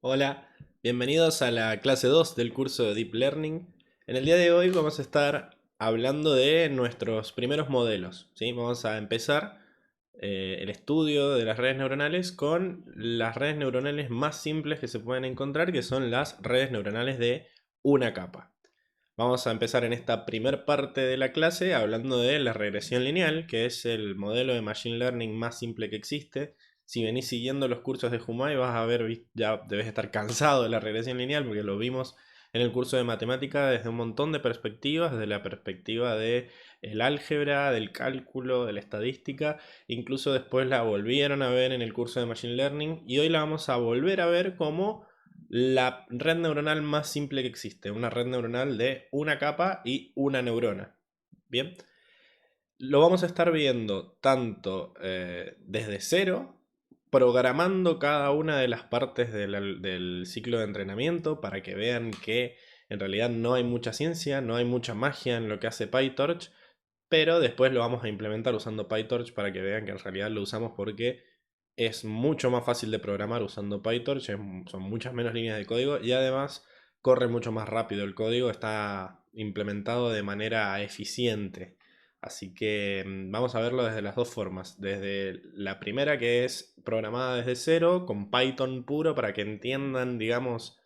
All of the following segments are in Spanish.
Hola, bienvenidos a la clase 2 del curso de Deep Learning. En el día de hoy vamos a estar hablando de nuestros primeros modelos, ¿sí? Vamos a empezar el estudio de las redes neuronales con las redes neuronales más simples que se pueden encontrar, que son las redes neuronales de una capa. Vamos a empezar en esta primer parte de la clase hablando de la regresión lineal, que es el modelo de Machine Learning más simple que existe. Si venís siguiendo los cursos de Humai vas a ver, ya debes estar cansado de la regresión lineal porque lo vimos en el curso de matemática desde un montón de perspectivas, desde la perspectiva de el álgebra, del cálculo, de la estadística, incluso después la volvieron a ver en el curso de Machine Learning y hoy la vamos a volver a ver como la red neuronal más simple que existe, una red neuronal de una capa y una neurona. Bien, lo vamos a estar viendo tanto desde cero, programando cada una de las partes del ciclo de entrenamiento para que vean que en realidad no hay mucha ciencia, no hay mucha magia en lo que hace PyTorch, pero después lo vamos a implementar usando PyTorch para que vean que en realidad lo usamos porque es mucho más fácil de programar usando PyTorch, son muchas menos líneas de código y además corre mucho más rápido el código, está implementado de manera eficiente. Así que vamos a verlo desde las dos formas. Desde la primera, que es programada desde cero, con Python puro para que entiendan, digamos,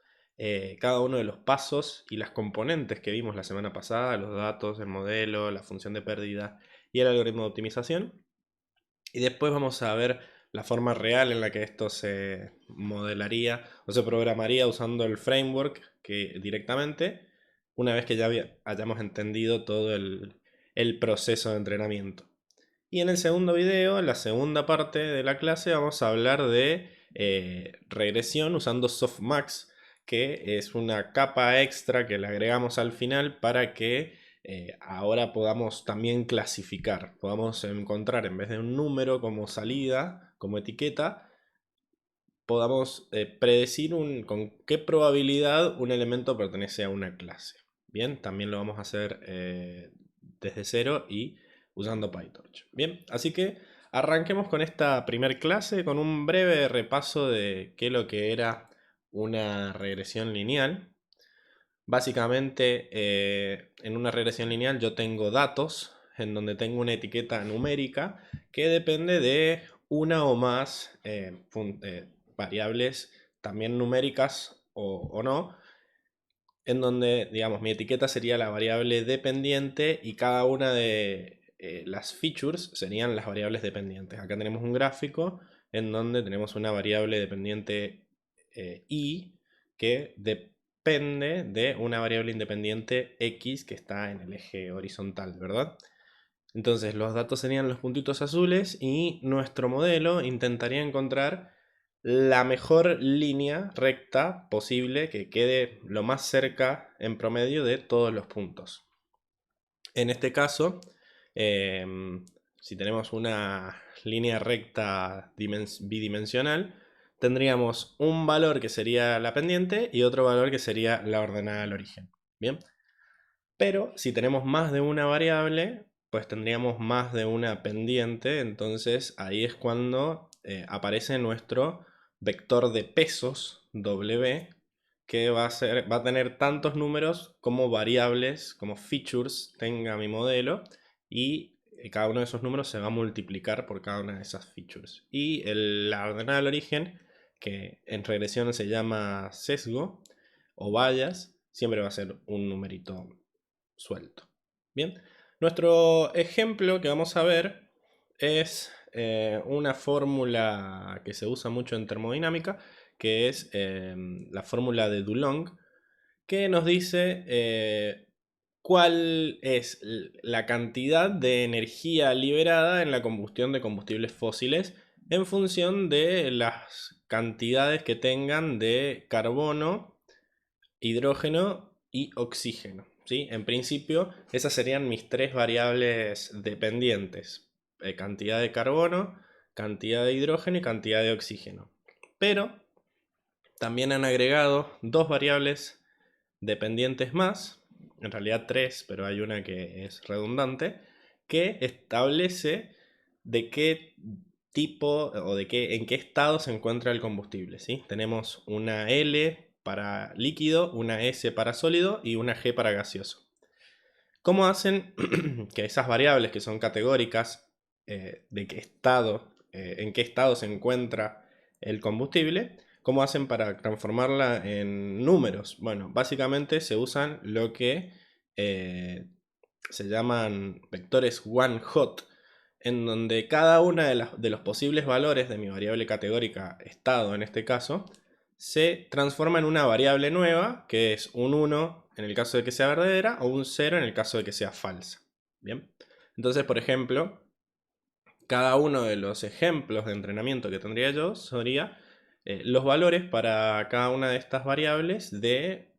cada uno de los pasos y las componentes que vimos la semana pasada, los datos, el modelo, la función de pérdida y el algoritmo de optimización. Y después vamos a ver la forma real en la que esto se modelaría o se programaría usando el framework que directamente, una vez que ya hayamos entendido todo el proceso de entrenamiento. Y en el segundo video, en la segunda parte de la clase, vamos a hablar de regresión usando Softmax, que es una capa extra que le agregamos al final para que ahora podamos también clasificar, podamos encontrar en vez de un número como salida, como etiqueta, podamos predecir con qué probabilidad un elemento pertenece a una clase. Bien, también lo vamos a hacer desde cero y usando PyTorch. Bien, así que arranquemos con esta primer clase con un breve repaso de qué es lo que era una regresión lineal. Básicamente, en una regresión lineal yo tengo datos en donde tengo una etiqueta numérica que depende de una o más variables, también numéricas o no, en donde, digamos, mi etiqueta sería la variable dependiente y cada una de las features serían las variables dependientes. Acá tenemos un gráfico en donde tenemos una variable dependiente i que depende de una variable independiente x que está en el eje horizontal, ¿verdad? Entonces los datos serían los puntitos azules y nuestro modelo intentaría encontrar la mejor línea recta posible que quede lo más cerca en promedio de todos los puntos. En este caso, si tenemos una línea recta bidimensional, tendríamos un valor que sería la pendiente y otro valor que sería la ordenada al origen. Bien, pero si tenemos más de una variable, pues tendríamos más de una pendiente, entonces ahí es cuando aparece nuestro vector de pesos W, que va a tener tantos números como variables, como features tenga mi modelo, y cada uno de esos números se va a multiplicar por cada una de esas features. Y la ordenada al origen, que en regresión se llama sesgo o bayas, siempre va a ser un numerito suelto. Bien, nuestro ejemplo que vamos a ver es una fórmula que se usa mucho en termodinámica, que es la fórmula de Dulong, que nos dice cuál es la cantidad de energía liberada en la combustión de combustibles fósiles en función de las cantidades que tengan de carbono, hidrógeno y oxígeno. ¿Sí? En principio, esas serían mis tres variables dependientes. Cantidad de carbono, cantidad de hidrógeno y cantidad de oxígeno. Pero también han agregado dos variables dependientes más, en realidad tres, pero hay una que es redundante, que establece de qué tipo o en qué estado se encuentra el combustible, ¿sí? Tenemos una L para líquido, una S para sólido y una G para gaseoso. ¿Cómo hacen que esas variables que son categóricas de qué estado, en qué estado se encuentra el combustible, cómo hacen para transformarla en números? Bueno, básicamente se usan lo que se llaman vectores one hot, en donde cada una de los posibles valores de mi variable categórica estado, en este caso, se transforma en una variable nueva, que es un 1 en el caso de que sea verdadera o un 0 en el caso de que sea falsa. Bien, entonces, por ejemplo, cada uno de los ejemplos de entrenamiento que tendría yo sería los valores para cada una de estas variables de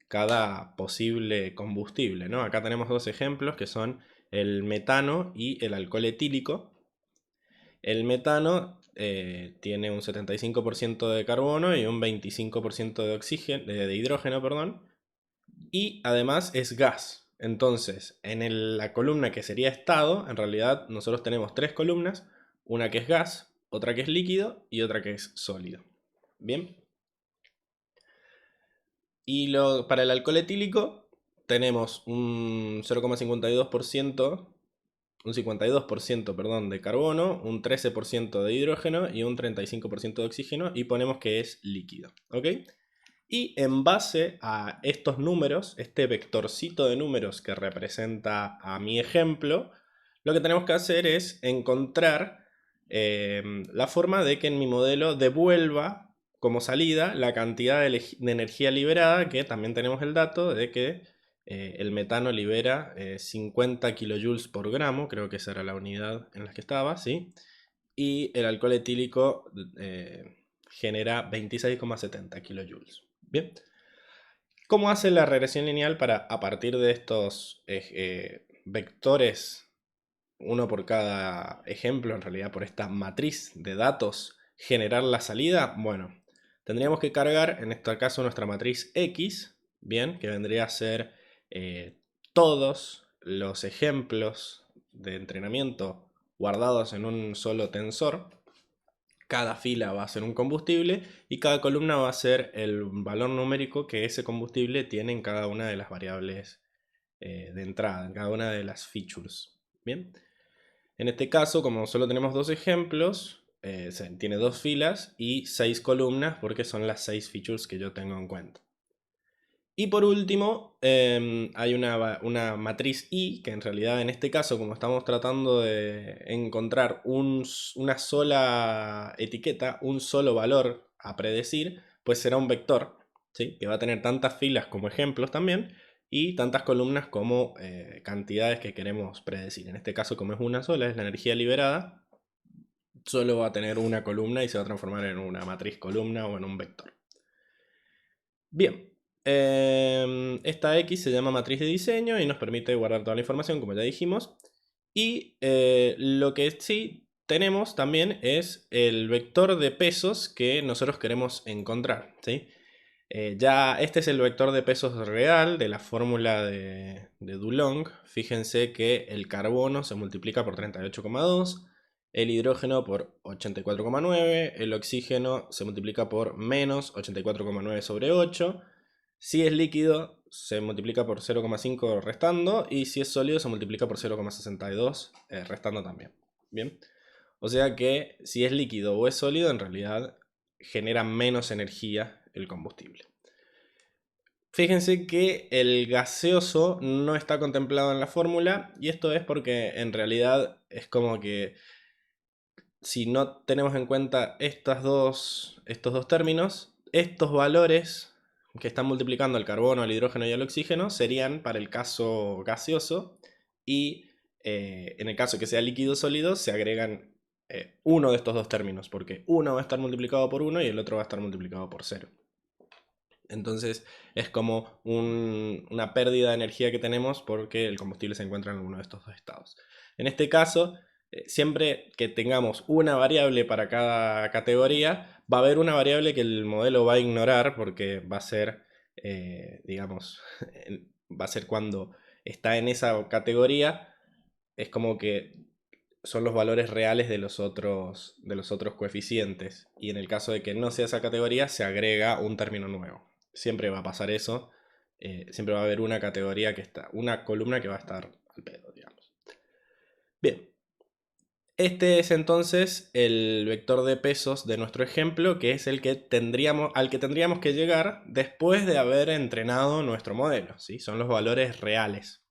cada posible combustible, ¿no? Acá tenemos dos ejemplos que son el metano y el alcohol etílico. El metano tiene un 75% de carbono y un 25% de oxígeno, de hidrógeno, perdón, y además es gas. Entonces, la columna que sería estado, en realidad nosotros tenemos tres columnas, una que es gas, otra que es líquido y otra que es sólido. Bien. Y para el alcohol etílico tenemos un 0,52%, un 52%, perdón, de carbono, un 13% de hidrógeno y un 35% de oxígeno, y ponemos que es líquido, ¿ok? Y en base a estos números, este vectorcito de números que representa a mi ejemplo, lo que tenemos que hacer es encontrar la forma de que en mi modelo devuelva como salida la cantidad de energía liberada, que también tenemos el dato de que el metano libera 50 kilojoules por gramo, creo que esa era la unidad en la que estaba, ¿sí? Y el alcohol etílico genera 26,70 kilojoules. Bien. ¿Cómo hace la regresión lineal para, a partir de estos vectores, uno por cada ejemplo, en realidad por esta matriz de datos, generar la salida? Bueno, tendríamos que cargar, en este caso, nuestra matriz X, bien, que vendría a ser todos los ejemplos de entrenamiento guardados en un solo tensor. Cada fila va a ser un combustible y cada columna va a ser el valor numérico que ese combustible tiene en cada una de las variables de entrada, en cada una de las features. Bien. En este caso, como solo tenemos dos ejemplos, tiene dos filas y 6 columnas porque son las 6 features que yo tengo en cuenta. Y por último, hay una matriz I, que en realidad en este caso, como estamos tratando de encontrar una sola etiqueta, un solo valor a predecir, pues será un vector, ¿sí? Que va a tener tantas filas como ejemplos también, y tantas columnas como cantidades que queremos predecir. En este caso, como es una sola, es la energía liberada, solo va a tener una columna y se va a transformar en una matriz columna o en un vector. Bien, esta X se llama matriz de diseño y nos permite guardar toda la información, como ya dijimos. Y lo que sí tenemos también es el vector de pesos que nosotros queremos encontrar, ¿sí? Ya este es el vector de pesos real de la fórmula de Dulong. Fíjense que el carbono se multiplica por 38,2, el hidrógeno por 84,9, el oxígeno se multiplica por menos 84,9 sobre 8. Si es líquido se multiplica por 0,5 restando, y si es sólido se multiplica por 0,62 restando también. Bien, o sea que si es líquido o es sólido, en realidad genera menos energía el combustible. Fíjense que el gaseoso no está contemplado en la fórmula, y esto es porque en realidad es como que si no tenemos en cuenta estos dos términos, estos valores que están multiplicando el carbono, el hidrógeno y el oxígeno serían para el caso gaseoso, y en el caso que sea líquido o sólido se agregan uno de estos dos términos, porque uno va a estar multiplicado por 1 y el otro va a estar multiplicado por 0. Entonces es como una pérdida de energía que tenemos porque el combustible se encuentra en alguno de estos dos estados. En este caso, siempre que tengamos una variable para cada categoría, va a haber una variable que el modelo va a ignorar porque va a ser, digamos, va a ser cuando está en esa categoría, es como que son los valores reales de los otros coeficientes. Y en el caso de que no sea esa categoría, se agrega un término nuevo. Siempre va a pasar eso. Siempre va a haber una categoría una columna que va a estar al pedo, digamos. Bien. Este es entonces el vector de pesos de nuestro ejemplo, que es al que tendríamos que llegar después de haber entrenado nuestro modelo, ¿sí? Son los valores reales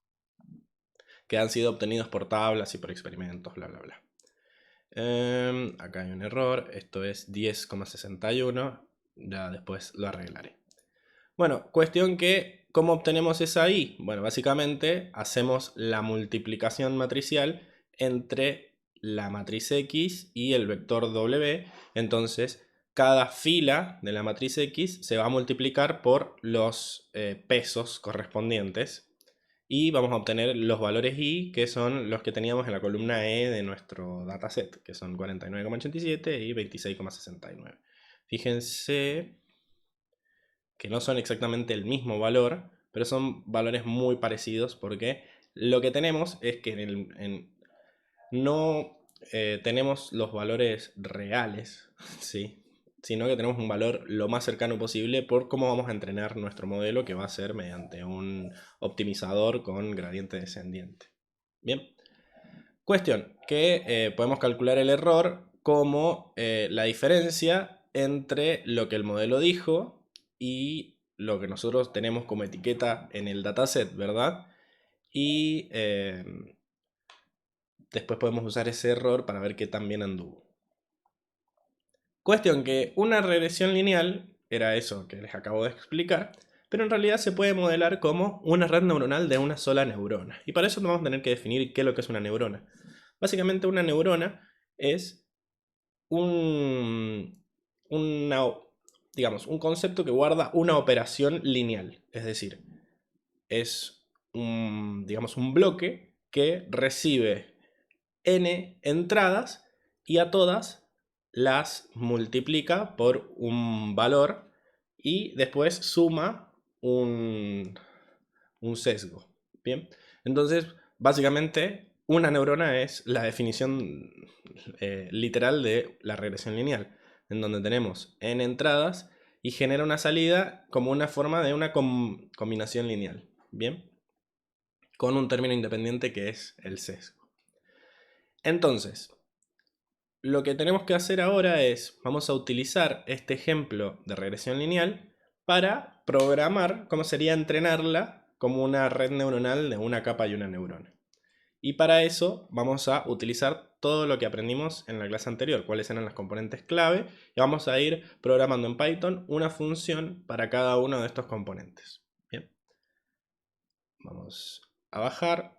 que han sido obtenidos por tablas y por experimentos, bla, bla, bla. Acá hay un error, esto es 10,61, ya después lo arreglaré. Bueno, cuestión que, ¿cómo obtenemos esa I? Bueno, básicamente hacemos la multiplicación matricial entre la matriz X y el vector W. Entonces, cada fila de la matriz X se va a multiplicar por los pesos correspondientes. Y vamos a obtener los valores Y, que son los que teníamos en la columna E de nuestro dataset, que son 49,87 y 26,69. Fíjense que no son exactamente el mismo valor, pero son valores muy parecidos porque lo que tenemos es que no tenemos los valores reales, ¿sí? Sino que tenemos un valor lo más cercano posible por cómo vamos a entrenar nuestro modelo, que va a ser mediante un optimizador con gradiente descendiente. Bien. Cuestión, que podemos calcular el error como la diferencia entre lo que el modelo dijo y lo que nosotros tenemos como etiqueta en el dataset, ¿verdad? Y después podemos usar ese error para ver qué tan bien anduvo. Cuestión que una regresión lineal era eso que les acabo de explicar, pero en realidad se puede modelar como una red neuronal de una sola neurona. Y para eso vamos a tener que definir qué es lo que es una neurona. Básicamente una neurona es digamos, un concepto que guarda una operación lineal. Es decir, es digamos, un bloque que recibe n entradas y a todas las multiplica por un valor y después suma un sesgo. Bien, entonces básicamente una neurona es la definición literal de la regresión lineal, en donde tenemos n entradas y genera una salida como una forma de una combinación lineal. Bien, con un término independiente que es el sesgo. Entonces, lo que tenemos que hacer ahora es, vamos a utilizar este ejemplo de regresión lineal para programar cómo sería entrenarla como una red neuronal de una capa y una neurona. Y para eso vamos a utilizar todo lo que aprendimos en la clase anterior, cuáles eran las componentes clave, y vamos a ir programando en Python una función para cada uno de estos componentes. Bien. Vamos a bajar.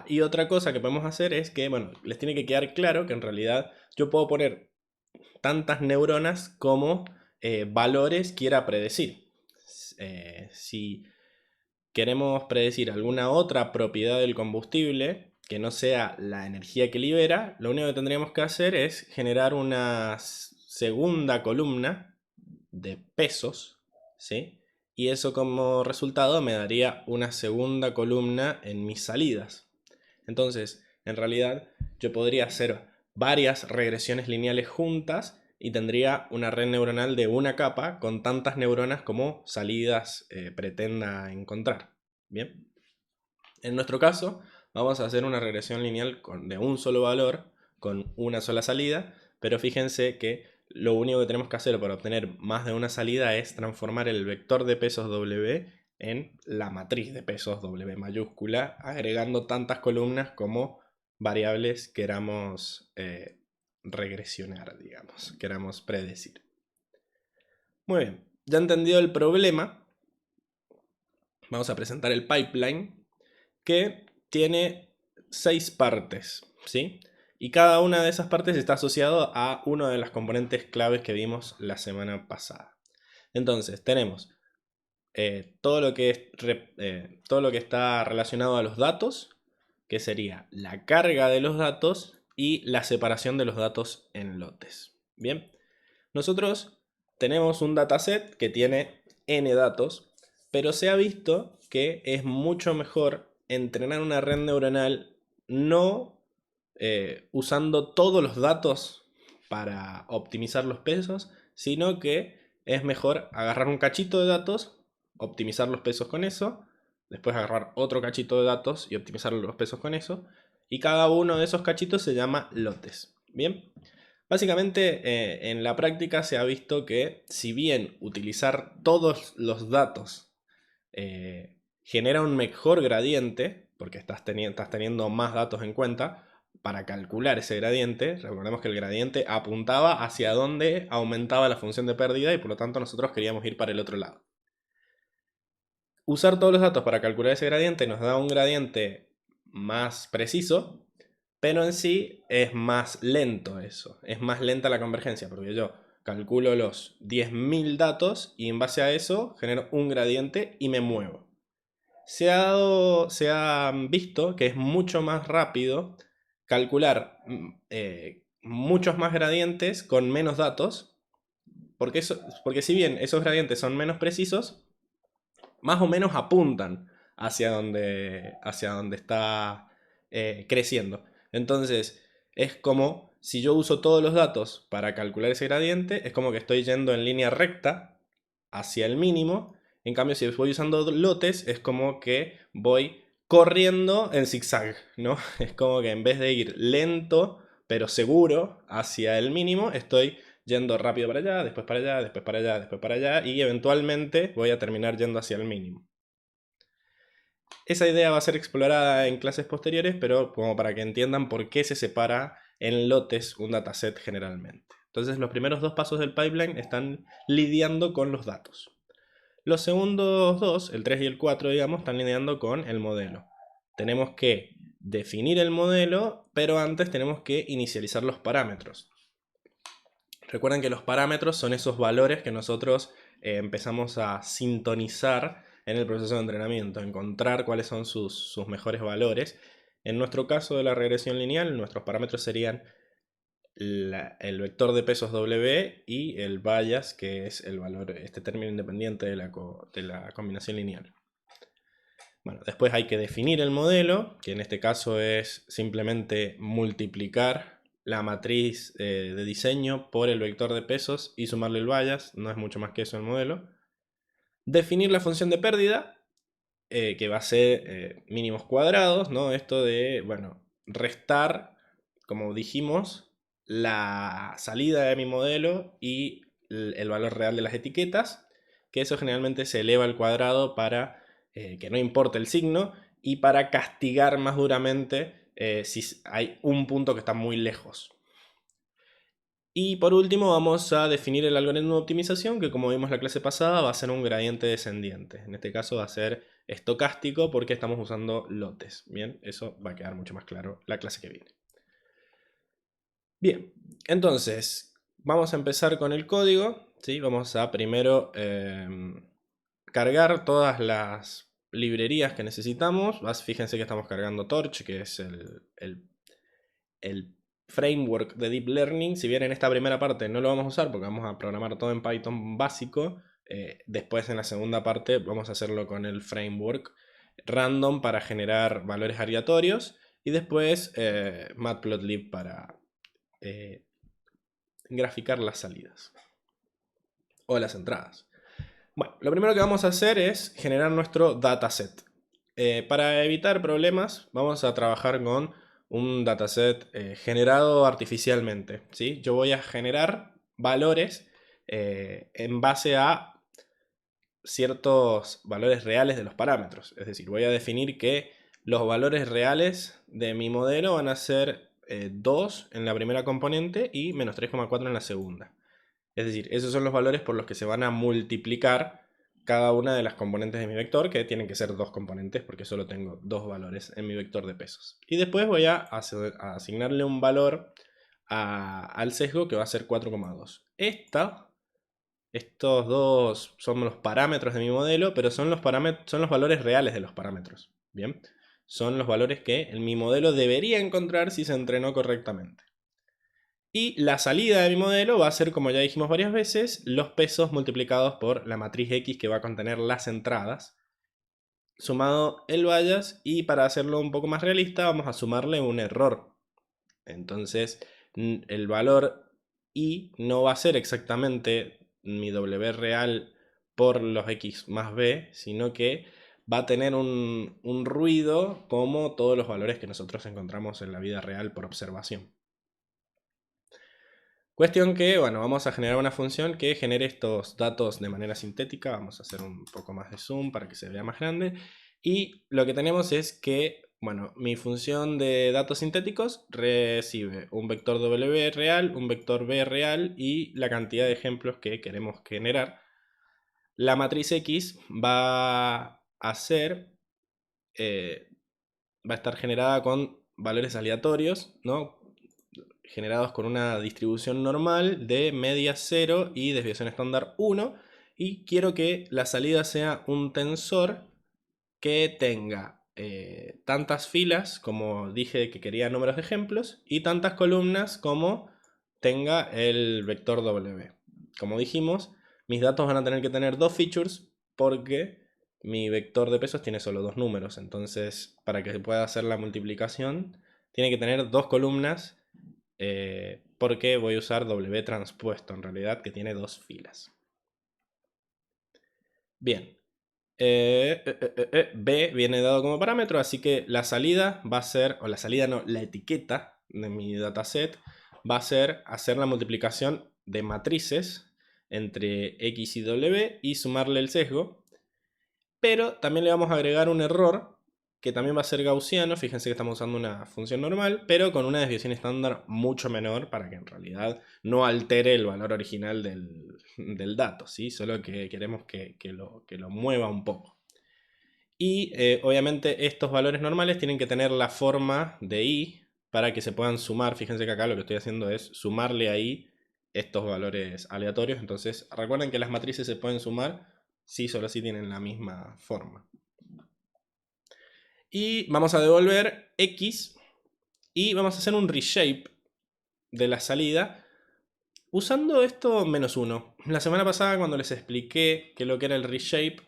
Y otra cosa que podemos hacer es que, bueno, les tiene que quedar claro que en realidad yo puedo poner tantas neuronas como valores quiera predecir. Si queremos predecir alguna otra propiedad del combustible que no sea la energía que libera, lo único que tendríamos que hacer es generar una segunda columna de pesos, ¿sí? Y eso como resultado me daría una segunda columna en mis salidas. Entonces, en realidad, yo podría hacer varias regresiones lineales juntas y tendría una red neuronal de una capa con tantas neuronas como salidas pretenda encontrar. Bien. En nuestro caso, vamos a hacer una regresión lineal de un solo valor con una sola salida, pero fíjense que lo único que tenemos que hacer para obtener más de una salida es transformar el vector de pesos W en la matriz de pesos W mayúscula, agregando tantas columnas como variables queramos regresionar, digamos, queramos predecir. Muy bien, ya entendido el problema, vamos a presentar el pipeline que tiene 6 partes, ¿sí? Y cada una de esas partes está asociado a una de las componentes claves que vimos la semana pasada. Entonces, tenemos todo lo que está relacionado a los datos, que sería la carga de los datos y la separación de los datos en lotes. Bien, nosotros tenemos un dataset que tiene n datos, pero se ha visto que es mucho mejor entrenar una red neuronal no usando todos los datos para optimizar los pesos, sino que es mejor agarrar un cachito de datos, optimizar los pesos con eso, después agarrar otro cachito de datos y optimizar los pesos con eso, y cada uno de esos cachitos se llama lotes. Bien, básicamente en la práctica se ha visto que si bien utilizar todos los datos genera un mejor gradiente, porque estás teniendo más datos en cuenta para calcular ese gradiente. Recordemos que el gradiente apuntaba hacia donde aumentaba la función de pérdida y por lo tanto nosotros queríamos ir para el otro lado. Usar todos los datos para calcular ese gradiente nos da un gradiente más preciso, pero en sí es más lento eso, es más lenta la convergencia, porque yo calculo los 10.000 datos y en base a eso genero un gradiente y me muevo. Se ha visto que es mucho más rápido calcular muchos más gradientes con menos datos, porque si bien esos gradientes son menos precisos, más o menos apuntan hacia donde está creciendo. Entonces, es como si yo uso todos los datos para calcular ese gradiente, es como que estoy yendo en línea recta hacia el mínimo. En cambio, si voy usando lotes, es como que voy corriendo en zigzag, ¿no? Es como que en vez de ir lento, pero seguro, hacia el mínimo, estoy yendo rápido para allá, después para allá, después para allá, después para allá, y eventualmente voy a terminar yendo hacia el mínimo. Esa idea va a ser explorada en clases posteriores, pero como para que entiendan por qué se separa en lotes un dataset generalmente. Entonces, los primeros dos pasos del pipeline están lidiando con los datos. Los segundos dos, el 3 y el 4, digamos, están lidiando con el modelo. Tenemos que definir el modelo, pero antes tenemos que inicializar los parámetros. Recuerden que los parámetros son esos valores que nosotros empezamos a sintonizar en el proceso de entrenamiento, encontrar cuáles son sus mejores valores. En nuestro caso de la regresión lineal, nuestros parámetros serían el vector de pesos W y el bias, que es el valor, este término independiente de la combinación lineal. Bueno, después hay que definir el modelo, que en este caso es simplemente multiplicar la matriz de diseño por el vector de pesos y sumarle el bias, no es mucho más que eso el modelo. Definir la función de pérdida, que va a ser mínimos cuadrados, ¿no? Esto de, bueno, restar, como dijimos, la salida de mi modelo y el valor real de las etiquetas, que eso generalmente se eleva al cuadrado para que no importe el signo y para castigar más duramente si hay un punto que está muy lejos. Y por último vamos a definir el algoritmo de optimización, que como vimos la clase pasada va a ser un gradiente descendiente. En este caso va a ser estocástico porque estamos usando lotes. Bien, eso va a quedar mucho más claro la clase que viene. Bien, entonces vamos a empezar con el código, ¿sí? Vamos a primero cargar todas las librerías que necesitamos. Fíjense que estamos cargando Torch, que es el framework de Deep Learning. Si bien en esta primera parte no lo vamos a usar porque vamos a programar todo en Python básico, después en la segunda parte vamos a hacerlo con el framework random para generar valores aleatorios y después Matplotlib para graficar las salidas o las entradas. Bueno, lo primero que vamos a hacer es generar nuestro dataset. Para evitar problemas vamos a trabajar con un dataset generado artificialmente, ¿sí? Yo voy a generar valores en base a ciertos valores reales de los parámetros. Es decir, voy a definir que los valores reales de mi modelo van a ser 2 en la primera componente y menos 3,4 en la segunda. Es decir, esos son los valores por los que se van a multiplicar cada una de las componentes de mi vector, que tienen que ser dos componentes porque solo tengo dos valores en mi vector de pesos. Y después voy a asignarle un valor al sesgo que va a ser 4,2. Estos dos son los parámetros de mi modelo, pero son los valores reales de los parámetros. Bien, son los valores que mi modelo debería encontrar si se entrenó correctamente. Y la salida de mi modelo va a ser, como ya dijimos varias veces, los pesos multiplicados por la matriz X que va a contener las entradas, sumado el bias, y para hacerlo un poco más realista vamos a sumarle un error. Entonces el valor i no va a ser exactamente mi w real por los x más b, sino que va a tener un ruido como todos los valores que nosotros encontramos en la vida real por observación. Cuestión que, bueno, vamos a generar una función que genere estos datos de manera sintética. Vamos a hacer un poco más de zoom para que se vea más grande. Y lo que tenemos es que, bueno, mi función de datos sintéticos recibe un vector w real, un vector b real y la cantidad de ejemplos que queremos generar. La matriz X va a ser, va a estar generada con valores aleatorios, ¿no? Generados con una distribución normal de media 0 y desviación estándar 1. Y quiero que la salida sea un tensor que tenga tantas filas como dije que quería números de ejemplos y tantas columnas como tenga el vector W. Como dijimos, mis datos van a tener que tener dos features porque mi vector de pesos tiene solo dos números. Entonces, para que se pueda hacer la multiplicación, tiene que tener dos columnas porque voy a usar W transpuesto en realidad, que tiene dos filas. Bien. B viene dado como parámetro, así que la salida va a ser, o la salida no, la etiqueta de mi dataset va a ser hacer la multiplicación de matrices entre X y W y sumarle el sesgo. Pero también le vamos a agregar un error que también va a ser gaussiano. Fíjense que estamos usando una función normal, pero con una desviación estándar mucho menor para que en realidad no altere el valor original del dato, ¿sí? Solo que queremos que lo mueva un poco. Y obviamente estos valores normales tienen que tener la forma de i para que se puedan sumar. Fíjense que acá lo que estoy haciendo es sumarle a i estos valores aleatorios. Entonces recuerden que las matrices se pueden sumar si solo si tienen la misma forma. Y vamos a devolver x y vamos a hacer un reshape de la salida usando esto -1. La semana pasada cuando les expliqué que lo que era el reshape,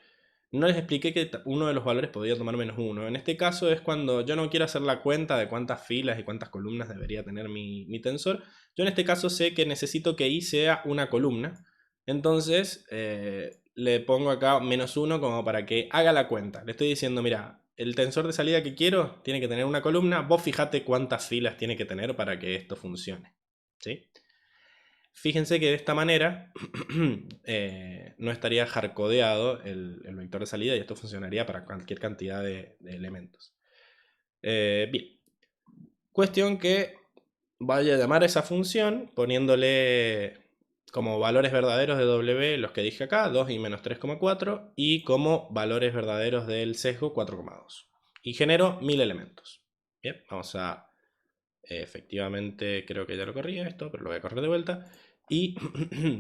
no les expliqué que uno de los valores podía tomar -1. En este caso es cuando yo no quiero hacer la cuenta de cuántas filas y cuántas columnas debería tener mi tensor. Yo en este caso sé que necesito que i sea una columna. Entonces le pongo acá -1 como para que haga la cuenta. Le estoy diciendo, mira, el tensor de salida que quiero tiene que tener una columna. Vos fijate cuántas filas tiene que tener para que esto funcione. ¿Sí? Fíjense que de esta manera no estaría hardcodeado el vector de salida y esto funcionaría para cualquier cantidad de elementos. Bien. Cuestión que vaya a llamar a esa función poniéndole como valores verdaderos de W los que dije acá, 2 y -3,4, y como valores verdaderos del sesgo 4,2. Y genero 1000 elementos. Bien, vamos a... efectivamente creo que ya lo corría esto, pero lo voy a correr de vuelta. Y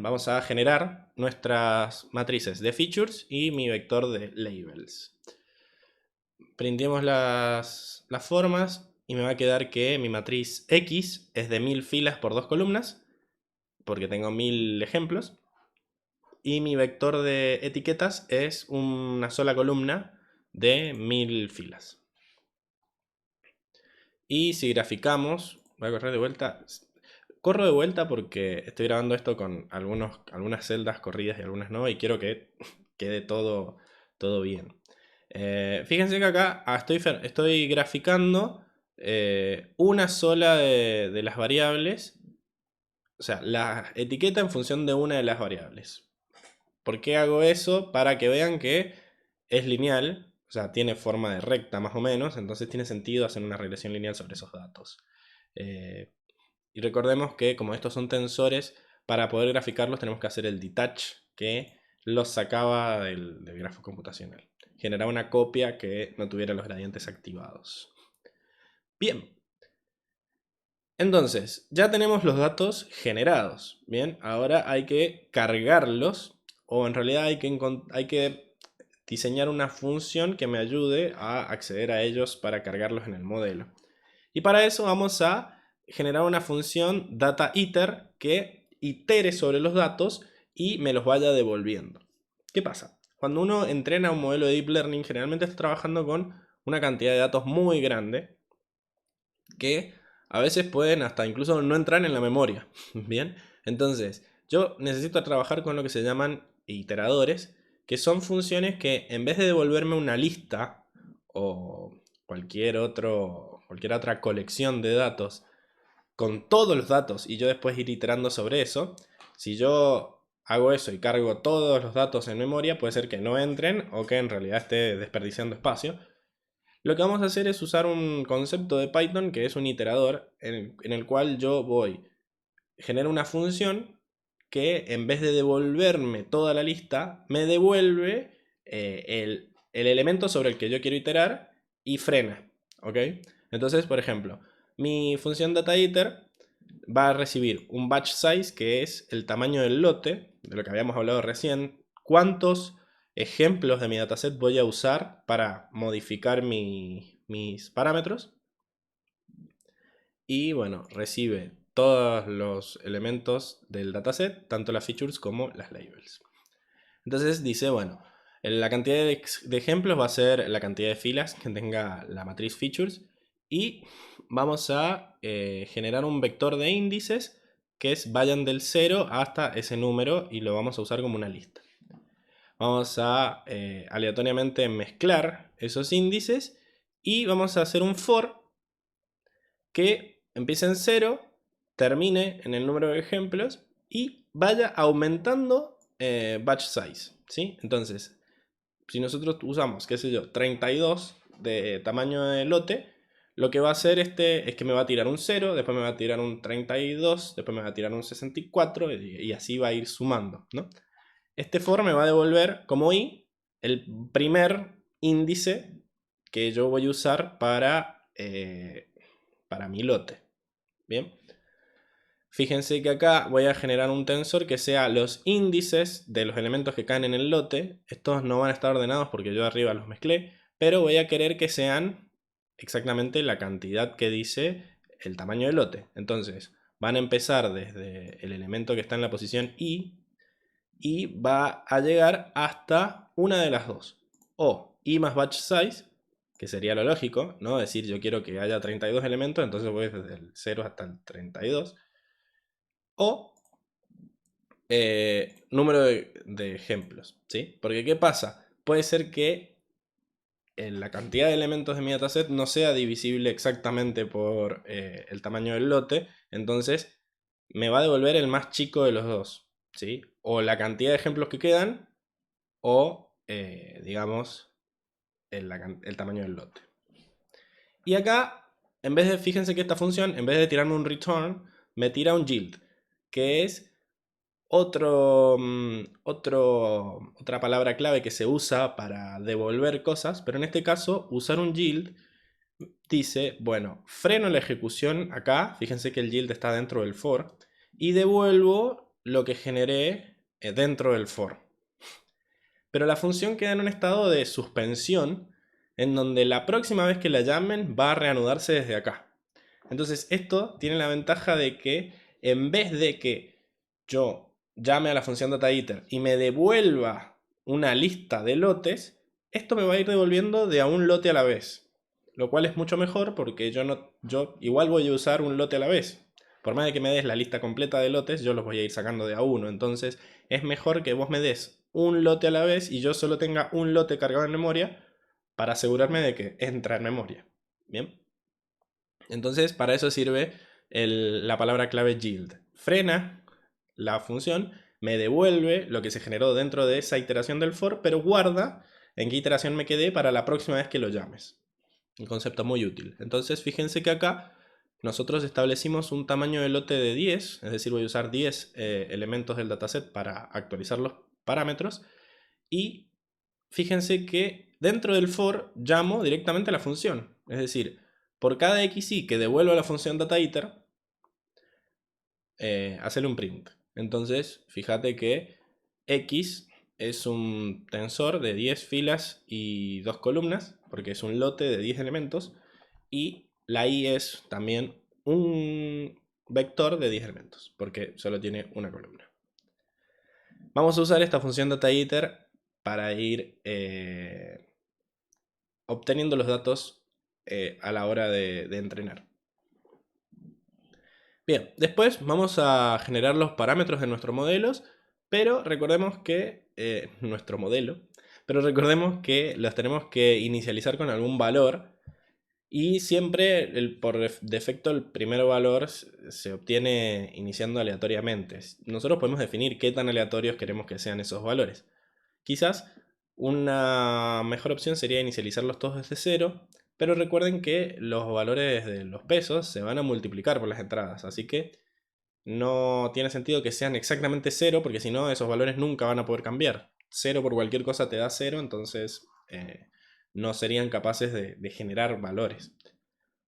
vamos a generar nuestras matrices de features y mi vector de labels. Printemos las formas y me va a quedar que mi matriz X es de 1000 filas por 2 columnas, porque tengo 1000 ejemplos. Y mi vector de etiquetas es una sola columna de 1000 filas. Y si graficamos, voy a correr de vuelta. Corro de vuelta porque estoy grabando esto con algunas celdas corridas y algunas no, y quiero que quede todo bien. Fíjense que acá estoy graficando una sola de las variables, o sea, la etiqueta en función de una de las variables. ¿Por qué hago eso? Para que vean que es lineal, o sea, tiene forma de recta más o menos, entonces tiene sentido hacer una regresión lineal sobre esos datos. Y recordemos que como estos son tensores, para poder graficarlos tenemos que hacer el detach que los sacaba del grafo computacional. Generaba una copia que no tuviera los gradientes activados. Bien. Entonces, ya tenemos los datos generados. Bien, ahora hay que cargarlos, o en realidad hay que diseñar una función que me ayude a acceder a ellos para cargarlos en el modelo. Y para eso vamos a generar una función dataIter que itere sobre los datos y me los vaya devolviendo. ¿Qué pasa? Cuando uno entrena un modelo de Deep Learning, generalmente está trabajando con una cantidad de datos muy grande que a veces pueden hasta incluso no entrar en la memoria. Bien, entonces yo necesito trabajar con lo que se llaman iteradores, que son funciones que en vez de devolverme una lista o cualquier otra colección de datos con todos los datos y yo después ir iterando sobre eso, si yo hago eso y cargo todos los datos en memoria, puede ser que no entren o que en realidad esté desperdiciando espacio. Lo que vamos a hacer es usar un concepto de Python que es un iterador en el cual yo genero una función que en vez de devolverme toda la lista, me devuelve el elemento sobre el que yo quiero iterar y frena. ¿Ok? Entonces, por ejemplo, mi función dataIter va a recibir un batch size que es el tamaño del lote, de lo que habíamos hablado recién. ¿Cuántos ejemplos de mi dataset voy a usar para modificar mis parámetros? Y bueno, recibe todos los elementos del dataset, tanto las features como las labels. Entonces dice, bueno, la cantidad de ejemplos va a ser la cantidad de filas que tenga la matriz features y vamos a generar un vector de índices que vayan del 0 hasta ese número y lo vamos a usar como una lista. Vamos a aleatoriamente mezclar esos índices y vamos a hacer un for que empiece en 0, termine en el número de ejemplos y vaya aumentando batch size, ¿sí? Entonces, si nosotros usamos, qué sé yo, 32 de tamaño de lote, lo que va a hacer es que me va a tirar un 0, después me va a tirar un 32, después me va a tirar un 64 y así va a ir sumando, ¿no? Este for me va a devolver como i el primer índice que yo voy a usar para mi lote. Bien. Fíjense que acá voy a generar un tensor que sea los índices de los elementos que caen en el lote. Estos no van a estar ordenados porque yo arriba los mezclé, pero voy a querer que sean exactamente la cantidad que dice el tamaño del lote. Entonces van a empezar desde el elemento que está en la posición i y va a llegar hasta una de las dos. O i más batch size, que sería lo lógico, ¿no? Es decir, yo quiero que haya 32 elementos, entonces voy desde el 0 hasta el 32. O número de ejemplos, ¿sí? Porque ¿qué pasa? Puede ser que la cantidad de elementos de mi dataset no sea divisible exactamente por el tamaño del lote, entonces me va a devolver el más chico de los dos, ¿sí? O la cantidad de ejemplos que quedan, o digamos, el tamaño del lote. Y acá, fíjense que esta función, en vez de tirarme un return, me tira un yield, que es otra palabra clave que se usa para devolver cosas, pero en este caso usar un yield dice, bueno, freno la ejecución acá, fíjense que el yield está dentro del for, y devuelvo lo que generé dentro del for. Pero la función queda en un estado de suspensión, en donde la próxima vez que la llamen va a reanudarse desde acá. Entonces esto tiene la ventaja de que en vez de que yo llame a la función dataIter y me devuelva una lista de lotes, esto me va a ir devolviendo de a un lote a la vez. Lo cual es mucho mejor porque yo igual voy a usar un lote a la vez. Por más de que me des la lista completa de lotes, yo los voy a ir sacando de a uno. Entonces es mejor que vos me des un lote a la vez y yo solo tenga un lote cargado en memoria para asegurarme de que entra en memoria. Bien. Entonces, para eso sirve la palabra clave yield. Frena la función, me devuelve lo que se generó dentro de esa iteración del for, pero guarda en qué iteración me quedé para la próxima vez que lo llames. Un concepto muy útil. Entonces, fíjense que acá nosotros establecimos un tamaño de lote de 10, es decir, voy a usar 10 elementos del dataset para actualizar los parámetros. Y fíjense que dentro del for llamo directamente a la función. Es decir, por cada xi que devuelvo a la función dataIter, hacerle un print. Entonces, fíjate que x es un tensor de 10 filas y 2 columnas, porque es un lote de 10 elementos, y la i es también un vector de 10 elementos, porque solo tiene una columna. Vamos a usar esta función dataIter para ir obteniendo los datos a la hora de entrenar. Bien, después vamos a generar los parámetros de nuestros modelos, pero recordemos que recordemos que los tenemos que inicializar con algún valor y siempre por defecto el primer valor se obtiene iniciando aleatoriamente. Nosotros podemos definir qué tan aleatorios queremos que sean esos valores. Quizás una mejor opción sería inicializarlos todos desde cero, pero recuerden que los valores de los pesos se van a multiplicar por las entradas, así que no tiene sentido que sean exactamente cero, porque si no esos valores nunca van a poder cambiar. Cero por cualquier cosa te da cero, entonces no serían capaces de generar valores.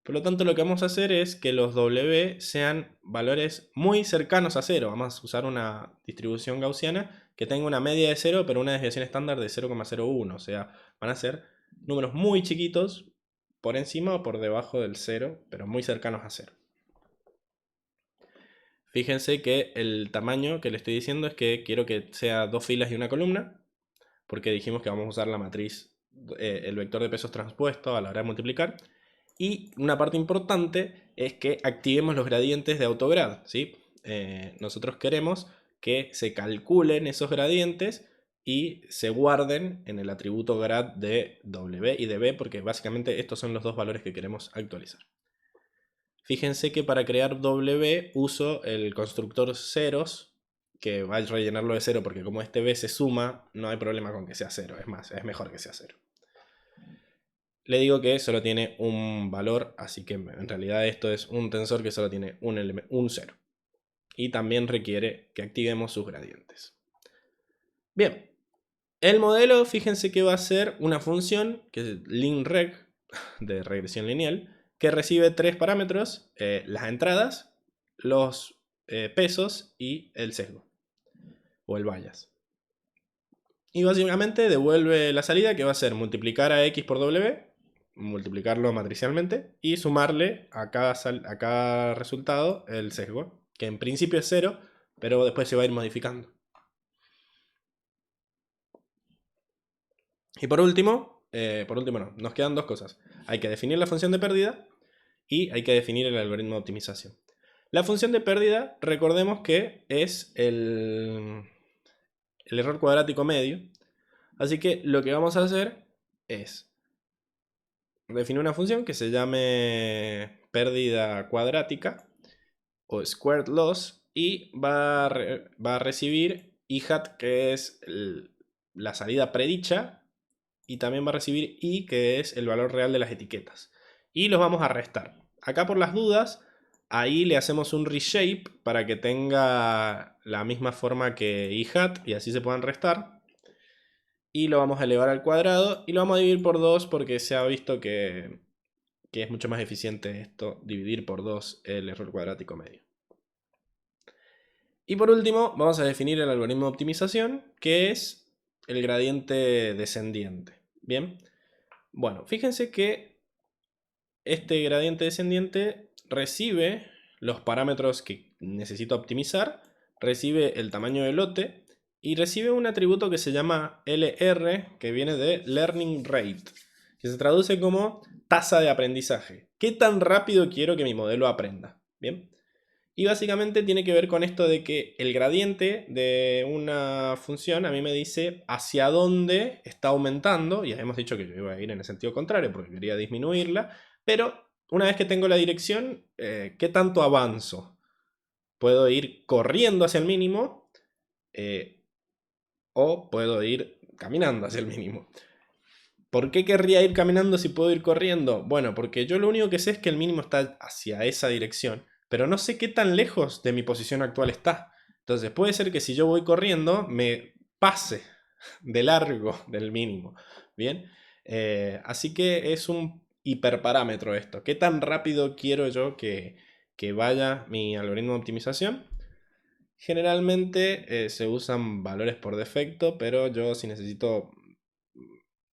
Por lo tanto, lo que vamos a hacer es que los W sean valores muy cercanos a cero. Vamos a usar una distribución gaussiana que tenga una media de cero, pero una desviación estándar de 0,01. O sea, van a ser números muy chiquitos por encima o por debajo del cero, pero muy cercanos a cero. Fíjense que el tamaño que le estoy diciendo es que quiero que sea 2 filas y una columna, porque dijimos que vamos a usar la matriz, el vector de pesos transpuesto a la hora de multiplicar. Y una parte importante es que activemos los gradientes de autograd, ¿sí? Nosotros queremos que se calculen esos gradientes y se guarden en el atributo grad de W y de B, porque básicamente estos son los dos valores que queremos actualizar. Fíjense que para crear W uso el constructor ceros, que va a rellenarlo de cero, porque como este B se suma, no hay problema con que sea cero, es más, es mejor que sea cero. Le digo que solo tiene un valor, así que en realidad esto es un tensor que solo tiene un 0. Y también requiere que activemos sus gradientes. Bien, el modelo, fíjense que va a ser una función, que es linreg, de regresión lineal, que recibe tres parámetros, las entradas, los pesos y el sesgo, o el bias. Y básicamente devuelve la salida, que va a ser multiplicar a x por w, multiplicarlo matricialmente y sumarle a cada resultado el sesgo, que en principio es 0, pero después se va a ir modificando. Y por último no, nos quedan dos cosas. Hay que definir la función de pérdida y hay que definir el algoritmo de optimización. La función de pérdida, recordemos que es el error cuadrático medio, así que lo que vamos a hacer es definir una función que se llame pérdida cuadrática o squared loss y va a recibir i hat, que es la salida predicha, y también va a recibir i, que es el valor real de las etiquetas, y los vamos a restar. Acá por las dudas, ahí le hacemos un reshape para que tenga la misma forma que i hat y así se puedan restar. Y lo vamos a elevar al cuadrado y lo vamos a dividir por 2 porque se ha visto que es mucho más eficiente esto, dividir por 2 el error cuadrático medio. Y por último, vamos a definir el algoritmo de optimización, que es el gradiente descendiente. Bien, bueno, fíjense que este gradiente descendiente recibe los parámetros que necesito optimizar, recibe el tamaño del lote y recibe un atributo que se llama LR, que viene de Learning Rate, que se traduce como tasa de aprendizaje. ¿Qué tan rápido quiero que mi modelo aprenda? Bien. Y básicamente tiene que ver con esto de que el gradiente de una función a mí me dice hacia dónde está aumentando, y hemos dicho que yo iba a ir en el sentido contrario porque quería disminuirla, pero una vez que tengo la dirección, ¿qué tanto avanzo? Puedo ir corriendo hacia el mínimo o puedo ir caminando hacia el mínimo. ¿Por qué querría ir caminando si puedo ir corriendo? Bueno, porque yo lo único que sé es que el mínimo está hacia esa dirección, pero no sé qué tan lejos de mi posición actual está. Entonces puede ser que si yo voy corriendo me pase de largo del mínimo. Bien, así que es un hiperparámetro esto. ¿Qué tan rápido quiero yo que vaya mi algoritmo de optimización? Generalmente se usan valores por defecto, pero yo si necesito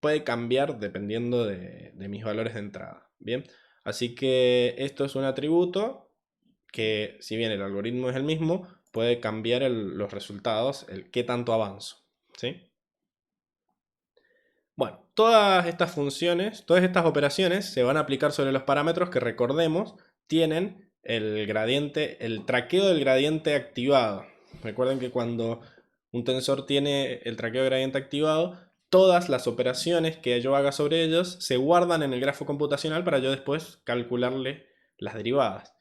puede cambiar dependiendo de mis valores de entrada. Bien, así que esto es un atributo que, si bien el algoritmo es el mismo, puede cambiar los resultados, el qué tanto avanzo. ¿Sí? Bueno, todas estas funciones, todas estas operaciones se van a aplicar sobre los parámetros que, recordemos, tienen el gradiente, el traqueo del gradiente activado. Recuerden que cuando un tensor tiene el traqueo de gradiente activado, todas las operaciones que yo haga sobre ellos se guardan en el grafo computacional para yo después calcularle las derivadas.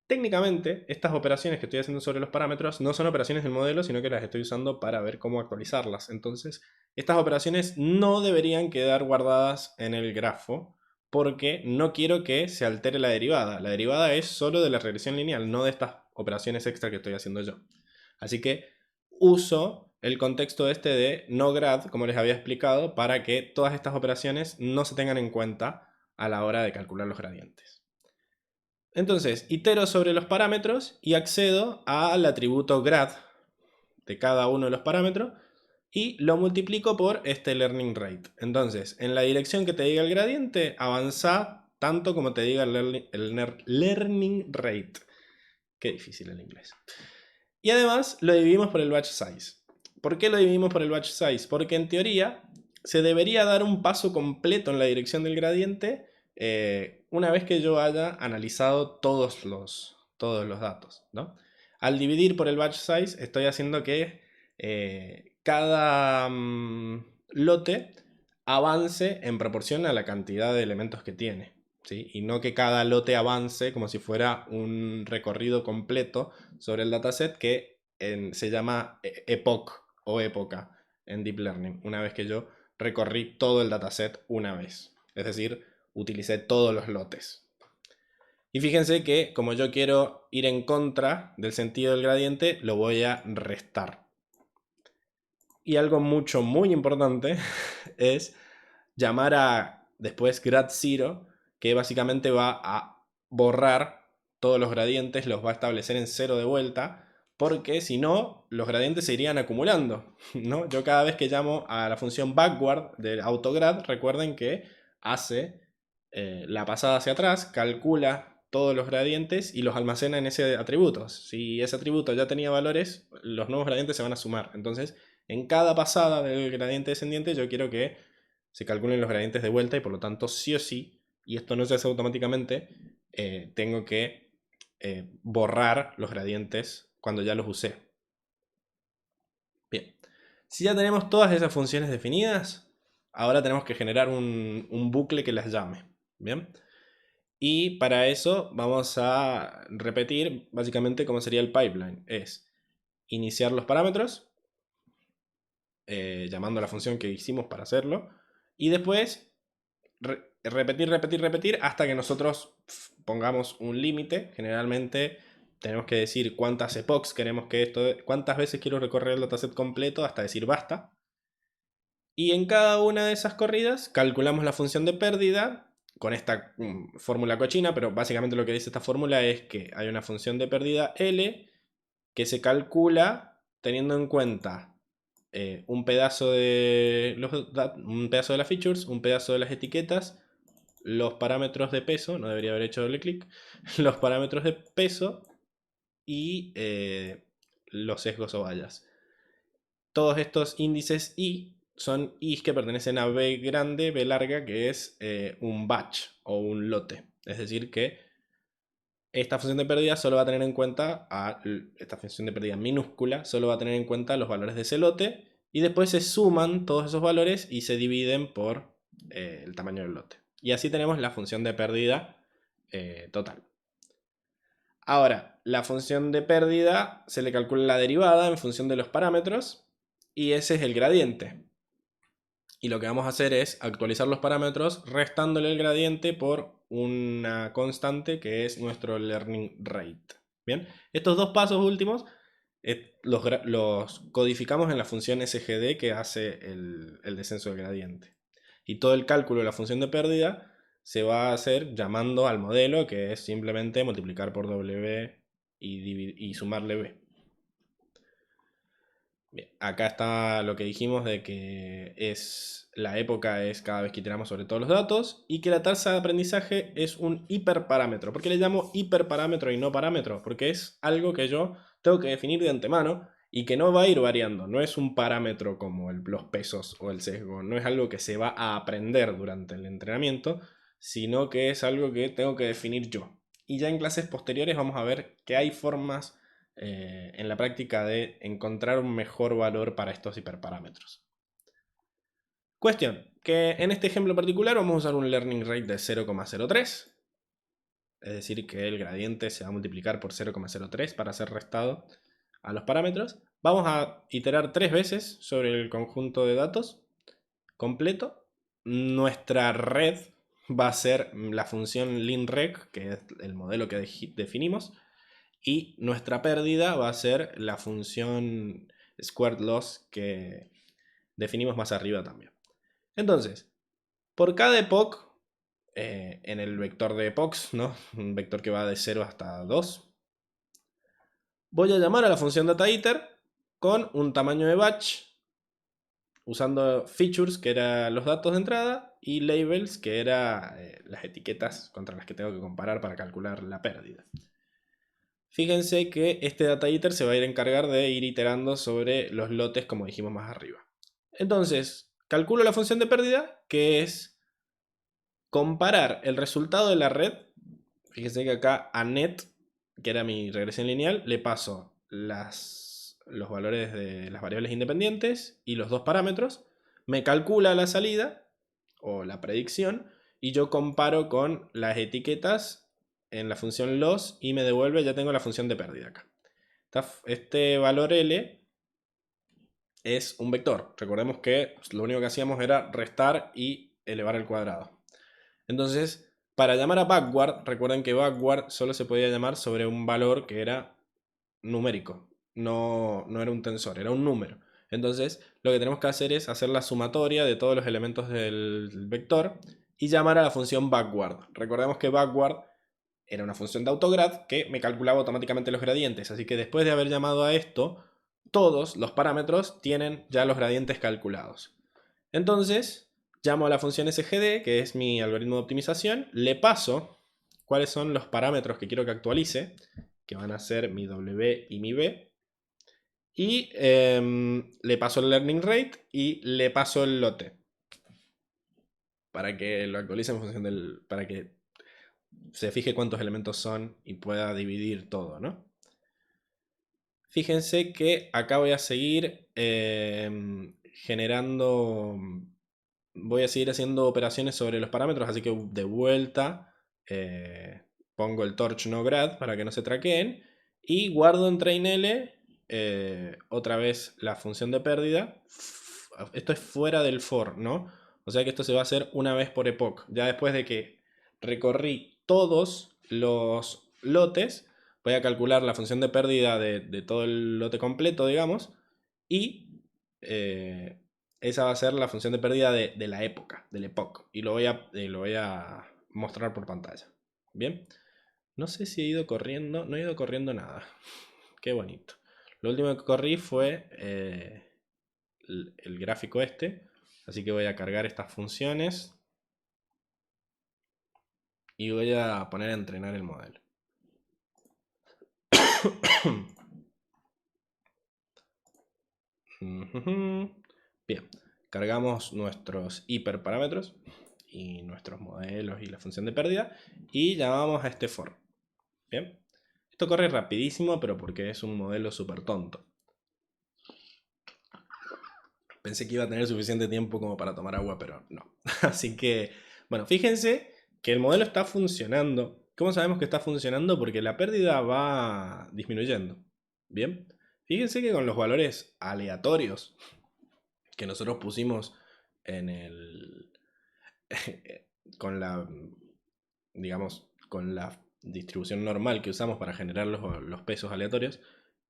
Técnicamente, estas operaciones que estoy haciendo sobre los parámetros no son operaciones del modelo, sino que las estoy usando para ver cómo actualizarlas. Entonces, estas operaciones no deberían quedar guardadas en el grafo porque no quiero que se altere la derivada. La derivada es solo de la regresión lineal, no de estas operaciones extra que estoy haciendo yo. Así que uso el contexto este de no grad, como les había explicado, para que todas estas operaciones no se tengan en cuenta a la hora de calcular los gradientes. Entonces, itero sobre los parámetros y accedo al atributo grad de cada uno de los parámetros y lo multiplico por este learning rate. Entonces, en la dirección que te diga el gradiente, avanza tanto como te diga el learning rate. Qué difícil el inglés. Y además lo dividimos por el batch size. ¿Por qué lo dividimos por el batch size? Porque en teoría se debería dar un paso completo en la dirección del gradiente una vez que yo haya analizado todos los datos, ¿no? Al dividir por el batch size estoy haciendo que cada lote avance en proporción a la cantidad de elementos que tiene, ¿sí? Y no que cada lote avance como si fuera un recorrido completo sobre el dataset que se llama epoch o época en Deep Learning, una vez que yo recorrí todo el dataset una vez. Es decir, utilicé todos los lotes. Y fíjense que como yo quiero ir en contra del sentido del gradiente, lo voy a restar. Y algo muy importante es llamar a después grad 0, que básicamente va a borrar todos los gradientes, los va a establecer en 0 de vuelta, porque si no, los gradientes se irían acumulando, ¿no? Yo cada vez que llamo a la función backward del autograd, recuerden que hace la pasada hacia atrás, calcula todos los gradientes y los almacena en ese atributo. Si ese atributo ya tenía valores, los nuevos gradientes se van a sumar. Entonces, en cada pasada del gradiente descendiente yo quiero que se calculen los gradientes de vuelta y por lo tanto sí o sí, y esto no se hace automáticamente, tengo que borrar los gradientes cuando ya los usé. Bien, si ya tenemos todas esas funciones definidas, ahora tenemos que generar un bucle que las llame. Bien, y para eso vamos a repetir básicamente cómo sería el pipeline. Es iniciar los parámetros, llamando a la función que hicimos para hacerlo, y después repetir hasta que nosotros pongamos un límite. Generalmente tenemos que decir cuántas epochs queremos que cuántas veces quiero recorrer el dataset completo hasta decir basta. Y en cada una de esas corridas calculamos la función de pérdida con esta fórmula cochina, pero básicamente lo que dice esta fórmula es que hay una función de pérdida L que se calcula teniendo en cuenta un pedazo de las features, un pedazo de las etiquetas, los parámetros de peso, no debería haber hecho doble clic, los parámetros de peso y los sesgos o vallas. Todos estos índices I son I's que pertenecen a B grande, B larga, que es un batch o un lote. Es decir que esta función de pérdida solo va a tener en cuenta, esta función de pérdida minúscula, solo va a tener en cuenta los valores de ese lote y después se suman todos esos valores y se dividen por el tamaño del lote. Y así tenemos la función de pérdida total. Ahora, la función de pérdida se le calcula la derivada en función de los parámetros y ese es el gradiente. Y lo que vamos a hacer es actualizar los parámetros restándole el gradiente por una constante que es nuestro learning rate. Bien, estos dos pasos últimos los codificamos en la función SGD que hace el descenso del gradiente. Y todo el cálculo de la función de pérdida se va a hacer llamando al modelo, que es simplemente multiplicar por W y sumarle B. Bien, acá está lo que dijimos de que la época es cada vez que iteramos sobre todos los datos y que la tasa de aprendizaje es un hiperparámetro. ¿Por qué le llamo hiperparámetro y no parámetro? Porque es algo que yo tengo que definir de antemano y que no va a ir variando. No es un parámetro como los pesos o el sesgo. No es algo que se va a aprender durante el entrenamiento, sino que es algo que tengo que definir yo. Y ya en clases posteriores vamos a ver que hay formas en la práctica de encontrar un mejor valor para estos hiperparámetros. Cuestión, que en este ejemplo particular vamos a usar un learning rate de 0,03. Es decir, que el gradiente se va a multiplicar por 0,03 para ser restado a los parámetros. Vamos a iterar 3 veces sobre el conjunto de datos completo. Nuestra red va a ser la función linrec, que es el modelo que definimos. Y nuestra pérdida va a ser la función squared loss que definimos más arriba también. Entonces, por cada epoch, en el vector de epochs, ¿no? Un vector que va de 0 hasta 2, voy a llamar a la función dataIter con un tamaño de batch, usando features, que eran los datos de entrada, y labels, que eran las etiquetas contra las que tengo que comparar para calcular la pérdida. Fíjense que este dataIter se va a ir a encargar de ir iterando sobre los lotes como dijimos más arriba. Entonces, calculo la función de pérdida, que es comparar el resultado de la red. Fíjense que acá a net, que era mi regresión lineal, le paso los valores de las variables independientes y los dos parámetros. Me calcula la salida o la predicción y yo comparo con las etiquetas en la función loss y me devuelve, ya tengo la función de pérdida acá. Este valor L es un vector. Recordemos que lo único que hacíamos era restar y elevar al cuadrado. Entonces, para llamar a backward, recuerden que backward solo se podía llamar sobre un valor que era numérico. No era un tensor, era un número. Entonces, lo que tenemos que hacer es hacer la sumatoria de todos los elementos del vector y llamar a la función backward. Recordemos que backward era una función de autograd que me calculaba automáticamente los gradientes. Así que después de haber llamado a esto, todos los parámetros tienen ya los gradientes calculados. Entonces, llamo a la función sgd, que es mi algoritmo de optimización, le paso cuáles son los parámetros que quiero que actualice, que van a ser mi w y mi b, y le paso el learning rate y le paso el lote, para que lo actualice en función del... para que se fije cuántos elementos son y pueda dividir todo, ¿no? Fíjense que acá voy a seguir generando... Voy a seguir haciendo operaciones sobre los parámetros, así que de vuelta pongo el torch no grad para que no se traqueen y guardo en trainl otra vez la función de pérdida. Esto es fuera del for, ¿no? O sea que esto se va a hacer una vez por epoch. Ya después de que recorrí todos los lotes, voy a calcular la función de pérdida de todo el lote completo, digamos, y esa va a ser la función de pérdida de la época, del epoch, y lo voy a mostrar por pantalla. Bien, no sé si he ido corriendo, no he ido corriendo nada. Qué bonito. Lo último que corrí fue el gráfico este, así que voy a cargar estas funciones y voy a poner a entrenar el modelo. Bien, cargamos nuestros hiperparámetros y nuestros modelos y la función de pérdida y llamamos a este for. Bien, esto corre rapidísimo, pero porque es un modelo súper tonto. Pensé que iba a tener suficiente tiempo como para tomar agua, pero no. Así que, bueno, fíjense que el modelo está funcionando. ¿Cómo sabemos que está funcionando? Porque la pérdida va disminuyendo. Bien, fíjense que con los valores aleatorios que nosotros pusimos en el... con la... digamos, con la distribución normal que usamos para generar los pesos aleatorios,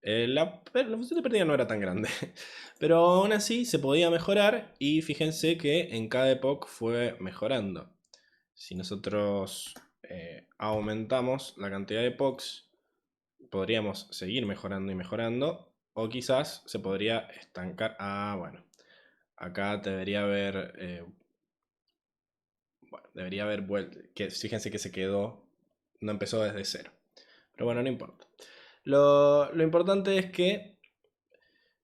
la función de pérdida no era tan grande. Pero aún así se podía mejorar y fíjense que en cada epoch fue mejorando. Si nosotros aumentamos la cantidad de epochs, podríamos seguir mejorando y mejorando. O quizás se podría estancar. Ah, bueno. Acá debería haber... bueno, debería haber vuelto. Fíjense que se quedó. No empezó desde cero. Pero bueno, no importa. Lo importante es que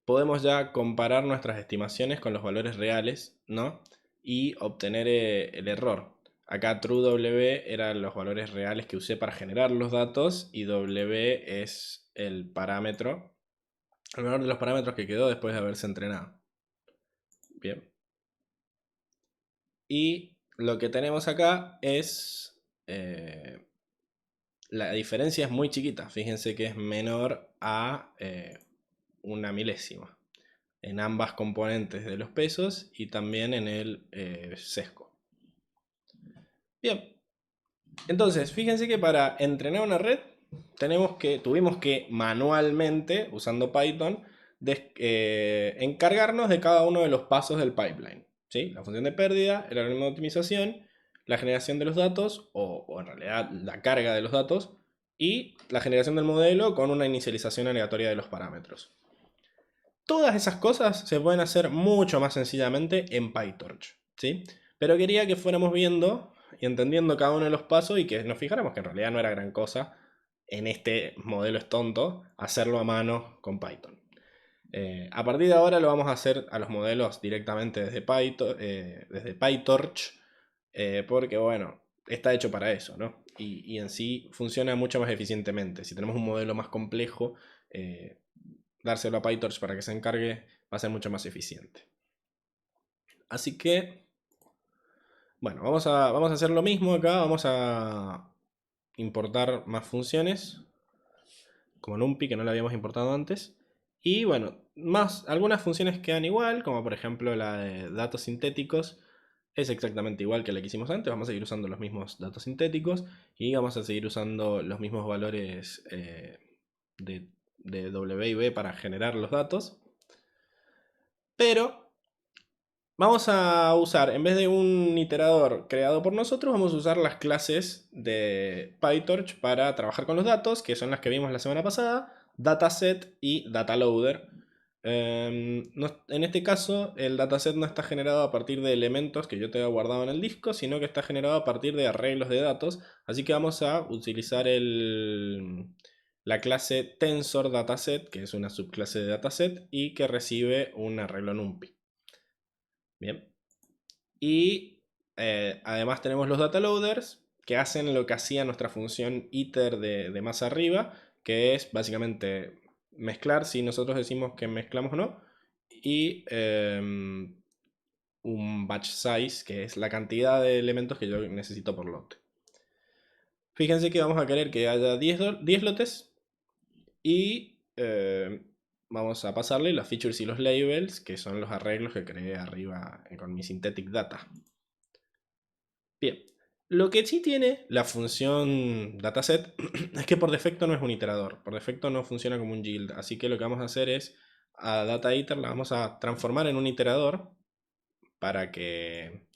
podemos ya comparar nuestras estimaciones con los valores reales, ¿no? Y obtener el error. Acá trueW eran los valores reales que usé para generar los datos y W es el parámetro, el valor de los parámetros que quedó después de haberse entrenado. Bien. Y lo que tenemos acá es... la diferencia es muy chiquita. Fíjense que es menor a una milésima en ambas componentes de los pesos y también en el sesgo. Bien. Entonces, fíjense que para entrenar una red tuvimos que manualmente, usando Python, encargarnos de cada uno de los pasos del pipeline. ¿Sí? La función de pérdida, el algoritmo de optimización, la generación de los datos, o en realidad la carga de los datos, y la generación del modelo con una inicialización aleatoria de los parámetros. Todas esas cosas se pueden hacer mucho más sencillamente en PyTorch, ¿sí? Pero quería que fuéramos viendo y entendiendo cada uno de los pasos y que nos fijáramos que en realidad no era gran cosa en este modelo es tonto hacerlo a mano con Python. A partir de ahora lo vamos a hacer a los modelos directamente desde PyTorch, porque bueno, está hecho para eso, ¿no? Y en sí funciona mucho más eficientemente. Si tenemos un modelo más complejo, dárselo a PyTorch para que se encargue va a ser mucho más eficiente. Así que, bueno, vamos a hacer lo mismo acá. Vamos a importar más funciones, como NumPy, que no la habíamos importado antes. Y bueno, algunas funciones quedan igual, como por ejemplo la de datos sintéticos. Es exactamente igual que la que hicimos antes. Vamos a seguir usando los mismos datos sintéticos y vamos a seguir usando los mismos valores de W y B para generar los datos. Pero vamos a usar, en vez de un iterador creado por nosotros, vamos a usar las clases de PyTorch para trabajar con los datos, que son las que vimos la semana pasada, dataset y dataloader. En este caso, el dataset no está generado a partir de elementos que yo tenga guardado en el disco, sino que está generado a partir de arreglos de datos. Así que vamos a utilizar la clase TensorDataset, que es una subclase de dataset y que recibe un arreglo NumPy. Bien. Y además tenemos los dataloaders que hacen lo que hacía nuestra función iter de más arriba, que es básicamente mezclar si nosotros decimos que mezclamos o no, y un batch size, que es la cantidad de elementos que yo necesito por lote. Fíjense que vamos a querer que haya 10 lotes y vamos a pasarle los features y los labels, que son los arreglos que creé arriba con mi synthetic data. Bien, lo que sí tiene la función dataset es que por defecto no es un iterador, por defecto no funciona como un yield, así que lo que vamos a hacer es a dataIter la vamos a transformar en un iterador para que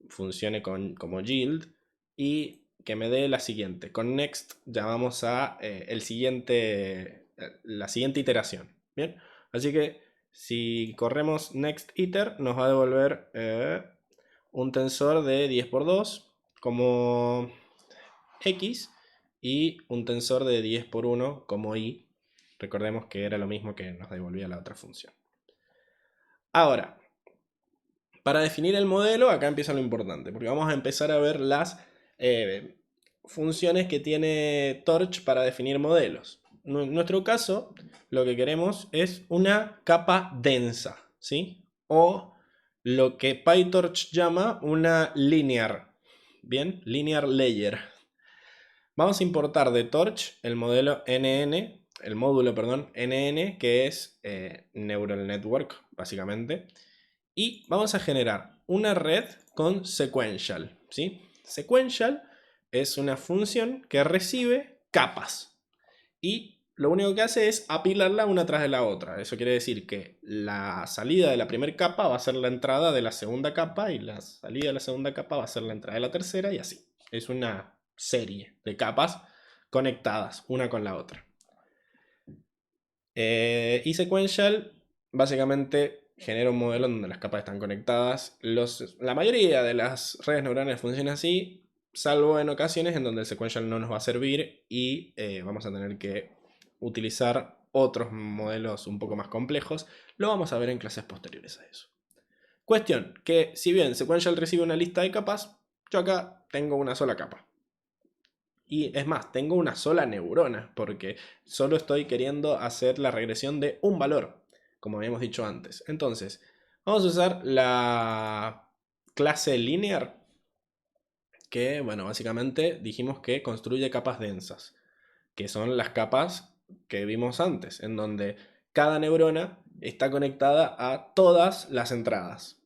funcione como yield y que me dé la siguiente. Con next llamamos a la siguiente iteración. Bien, así que si corremos next iter nos va a devolver un tensor de 10 por 2 como x y un tensor de 10 por 1 como y. Recordemos que era lo mismo que nos devolvía la otra función. Ahora, para definir el modelo, acá empieza lo importante, porque vamos a empezar a ver las funciones que tiene Torch para definir modelos. En nuestro caso, lo que queremos es una capa densa, ¿sí? O lo que PyTorch llama una linear, ¿bien? Linear layer. Vamos a importar de Torch el modelo NN, el módulo, perdón, NN, que es Neural Network, básicamente. Y vamos a generar una red con sequential, ¿sí? Sequential es una función que recibe capas. Y lo único que hace es apilarla una tras de la otra. Eso quiere decir que la salida de la primera capa va a ser la entrada de la segunda capa y la salida de la segunda capa va a ser la entrada de la tercera y así. Es una serie de capas conectadas una con la otra. Y sequential básicamente genera un modelo donde las capas están conectadas. La mayoría de las redes neuronales funcionan así, salvo en ocasiones en donde el sequential no nos va a servir y vamos a tener que utilizar otros modelos un poco más complejos. Lo vamos a ver en clases posteriores a eso. Cuestión, que si bien sequential recibe una lista de capas, yo acá tengo una sola capa. Y es más, tengo una sola neurona, porque solo estoy queriendo hacer la regresión de un valor, como habíamos dicho antes. Entonces, vamos a usar la clase linear, que, bueno, básicamente dijimos que construye capas densas, que son las capas que vimos antes, en donde cada neurona está conectada a todas las entradas.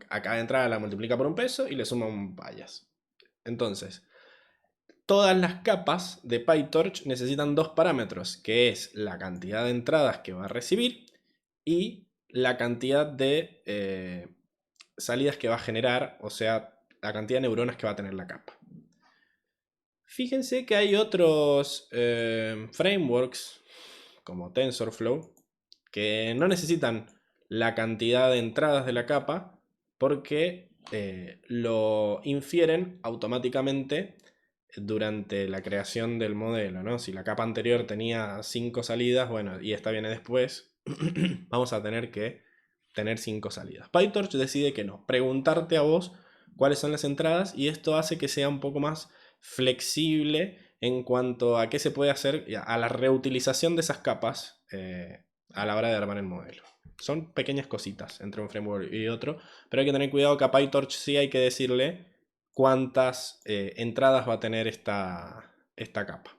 A cada entrada la multiplica por un peso y le suma un bias. Entonces, todas las capas de PyTorch necesitan dos parámetros, que es la cantidad de entradas que va a recibir y la cantidad de salidas que va a generar, o sea, la cantidad de neuronas que va a tener la capa. Fíjense que hay otros frameworks, como TensorFlow, que no necesitan la cantidad de entradas de la capa porque lo infieren automáticamente durante la creación del modelo, ¿no? Si la capa anterior tenía 5 salidas, bueno, y esta viene después, vamos a tener que tener 5 salidas. PyTorch decide que no, preguntarte a vos cuáles son las entradas, y esto hace que sea un poco más flexible en cuanto a qué se puede hacer, a la reutilización de esas capas a la hora de armar el modelo. Son pequeñas cositas entre un framework y otro, pero hay que tener cuidado que a PyTorch sí hay que decirle cuántas entradas va a tener esta capa.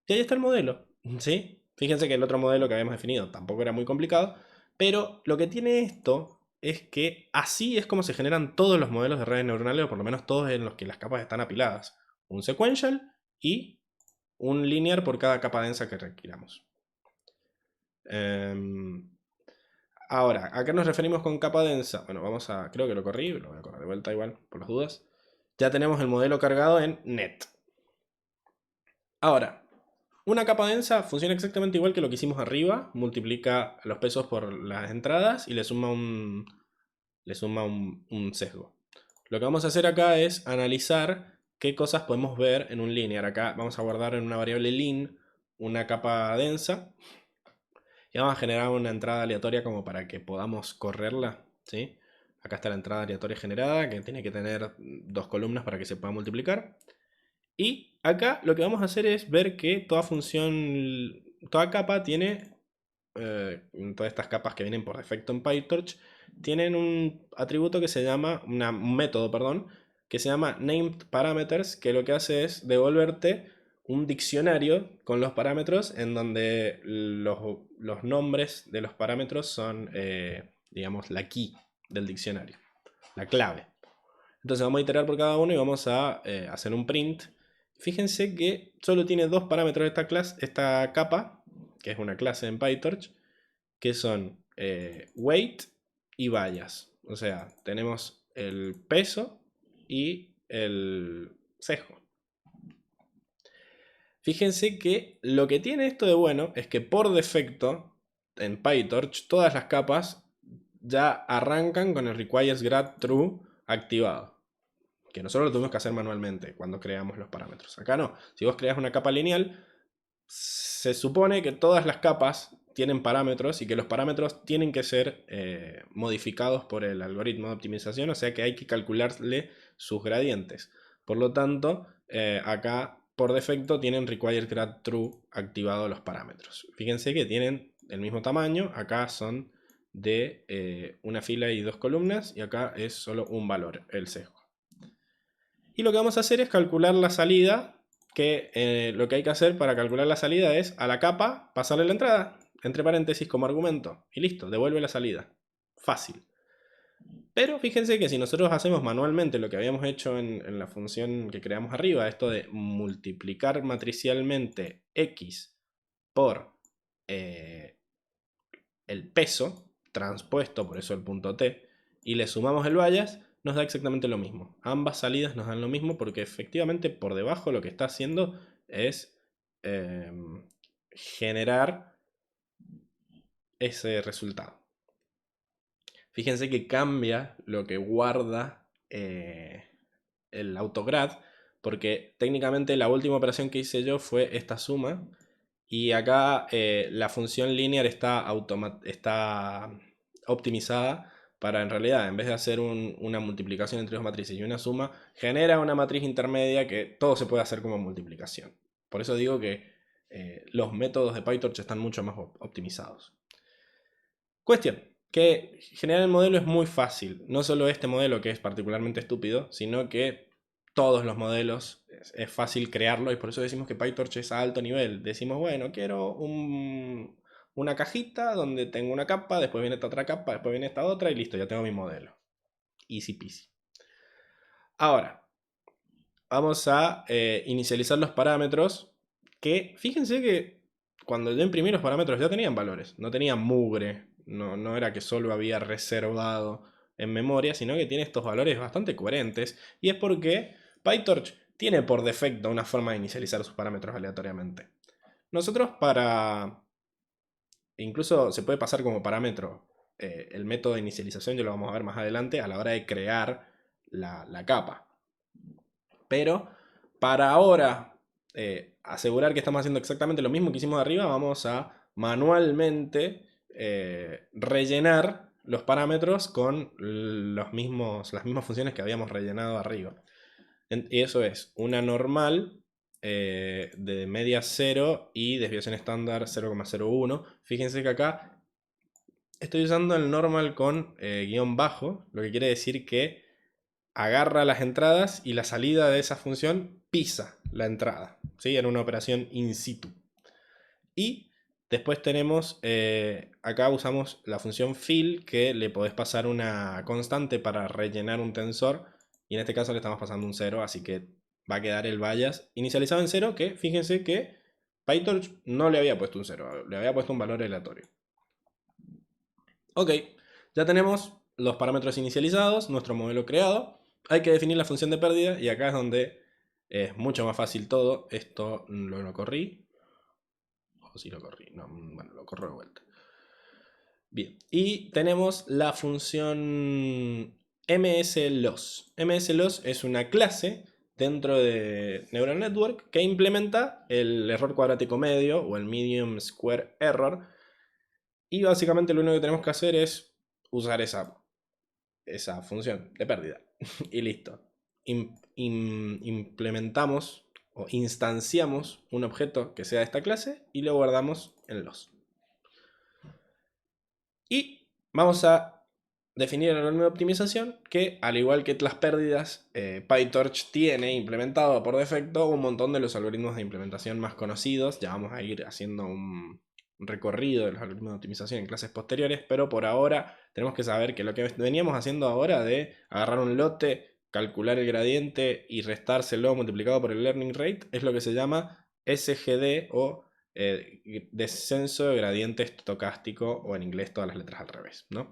Y ahí está el modelo, ¿sí? Fíjense que el otro modelo que habíamos definido tampoco era muy complicado, pero lo que tiene esto es que así es como se generan todos los modelos de redes neuronales, o por lo menos todos en los que las capas están apiladas. Un sequential y un linear por cada capa densa que requiramos. Ahora, ¿a qué nos referimos con capa densa? Bueno, creo que lo corrí, lo voy a correr de vuelta igual, por las dudas. Ya tenemos el modelo cargado en net. Ahora, una capa densa funciona exactamente igual que lo que hicimos arriba. Multiplica los pesos por las entradas y le suma un sesgo. Lo que vamos a hacer acá es analizar qué cosas podemos ver en un linear. Acá vamos a guardar en una variable lin una capa densa. Y vamos a generar una entrada aleatoria como para que podamos correrla, ¿sí? Acá está la entrada aleatoria generada, que tiene que tener 2 columnas para que se pueda multiplicar. Y acá lo que vamos a hacer es ver que toda capa tiene, todas estas capas que vienen por defecto en PyTorch, tienen un atributo que se llama, un método, perdón, que se llama named_parameters, que lo que hace es devolverte un diccionario con los parámetros en donde los nombres de los parámetros son, digamos, la key del diccionario, la clave. Entonces vamos a iterar por cada uno y vamos a hacer un print. Fíjense que solo tiene dos parámetros esta capa, que es una clase en PyTorch, que son weight y bias. O sea, tenemos el peso y el sesgo. Fíjense que lo que tiene esto de bueno es que por defecto en PyTorch todas las capas ya arrancan con el requires grad true activado, que nosotros lo tuvimos que hacer manualmente cuando creamos los parámetros. Acá no, si vos creas una capa lineal, se supone que todas las capas tienen parámetros y que los parámetros tienen que ser modificados por el algoritmo de optimización, o sea que hay que calcularle sus gradientes. Por lo tanto, acá por defecto tienen require grad true activado los parámetros. Fíjense que tienen el mismo tamaño, acá son de una fila y 2 columnas y acá es solo un valor, el sesgo. Y lo que vamos a hacer es calcular la salida, que lo que hay que hacer para calcular la salida es a la capa pasarle la entrada, entre paréntesis como argumento, y listo, devuelve la salida. Fácil. Pero fíjense que si nosotros hacemos manualmente lo que habíamos hecho en la función que creamos arriba, esto de multiplicar matricialmente x por el peso, transpuesto, por eso el punto t, y le sumamos el bias, nos da exactamente lo mismo. Ambas salidas nos dan lo mismo porque efectivamente por debajo lo que está haciendo es generar ese resultado. Fíjense que cambia lo que guarda el autograd, porque técnicamente la última operación que hice yo fue esta suma, y acá la función linear está optimizada para en realidad, en vez de hacer una multiplicación entre dos matrices y una suma, genera una matriz intermedia que todo se puede hacer como multiplicación. Por eso digo que los métodos de PyTorch están mucho más optimizados. Cuestión, que generar el modelo es muy fácil. No solo este modelo que es particularmente estúpido, sino que todos los modelos es fácil crearlo y por eso decimos que PyTorch es a alto nivel. Decimos, bueno, quiero una cajita donde tengo una capa, después viene esta otra capa, después viene esta otra y listo, ya tengo mi modelo. Easy peasy. Ahora, vamos a inicializar los parámetros que, fíjense que cuando yo imprimí los parámetros ya tenían valores, no tenían mugre, no era que solo había reservado en memoria, sino que tiene estos valores bastante coherentes y es porque PyTorch tiene por defecto una forma de inicializar sus parámetros aleatoriamente. Nosotros incluso se puede pasar como parámetro el método de inicialización, ya lo vamos a ver más adelante, a la hora de crear la capa. Pero para ahora asegurar que estamos haciendo exactamente lo mismo que hicimos arriba, vamos a manualmente rellenar los parámetros con las mismas funciones que habíamos rellenado arriba. Y eso es una normal de media 0 y desviación estándar 0,01. Fíjense que acá estoy usando el normal con guión bajo, lo que quiere decir que agarra las entradas y la salida de esa función pisa la entrada, ¿sí? En una operación in situ. Y después tenemos, acá usamos la función fill, que le podés pasar una constante para rellenar un tensor, y en este caso le estamos pasando un 0, así que va a quedar el bias inicializado en 0, que fíjense que PyTorch no le había puesto un 0, le había puesto un valor aleatorio. Ok, ya tenemos los parámetros inicializados, nuestro modelo creado. Hay que definir la función de pérdida y acá es donde es mucho más fácil todo. Esto lo corrí. O si lo corrí, no, bueno, lo corro de vuelta. Bien, y tenemos la función msloss. Msloss es una clase dentro de Neural Network que implementa el error cuadrático medio o el medium square error. Y básicamente lo único que tenemos que hacer es usar esa función de pérdida. Y listo. Implementamos o instanciamos un objeto que sea de esta clase y lo guardamos en los. Y vamos a definir el algoritmo de optimización que, al igual que las pérdidas, PyTorch tiene implementado por defecto un montón de los algoritmos de implementación más conocidos. Ya vamos a ir haciendo un recorrido de los algoritmos de optimización en clases posteriores, pero por ahora tenemos que saber que lo que veníamos haciendo ahora de agarrar un lote, calcular el gradiente y restárselo multiplicado por el learning rate es lo que se llama SGD o descenso de gradiente estocástico, o en inglés todas las letras al revés, ¿no?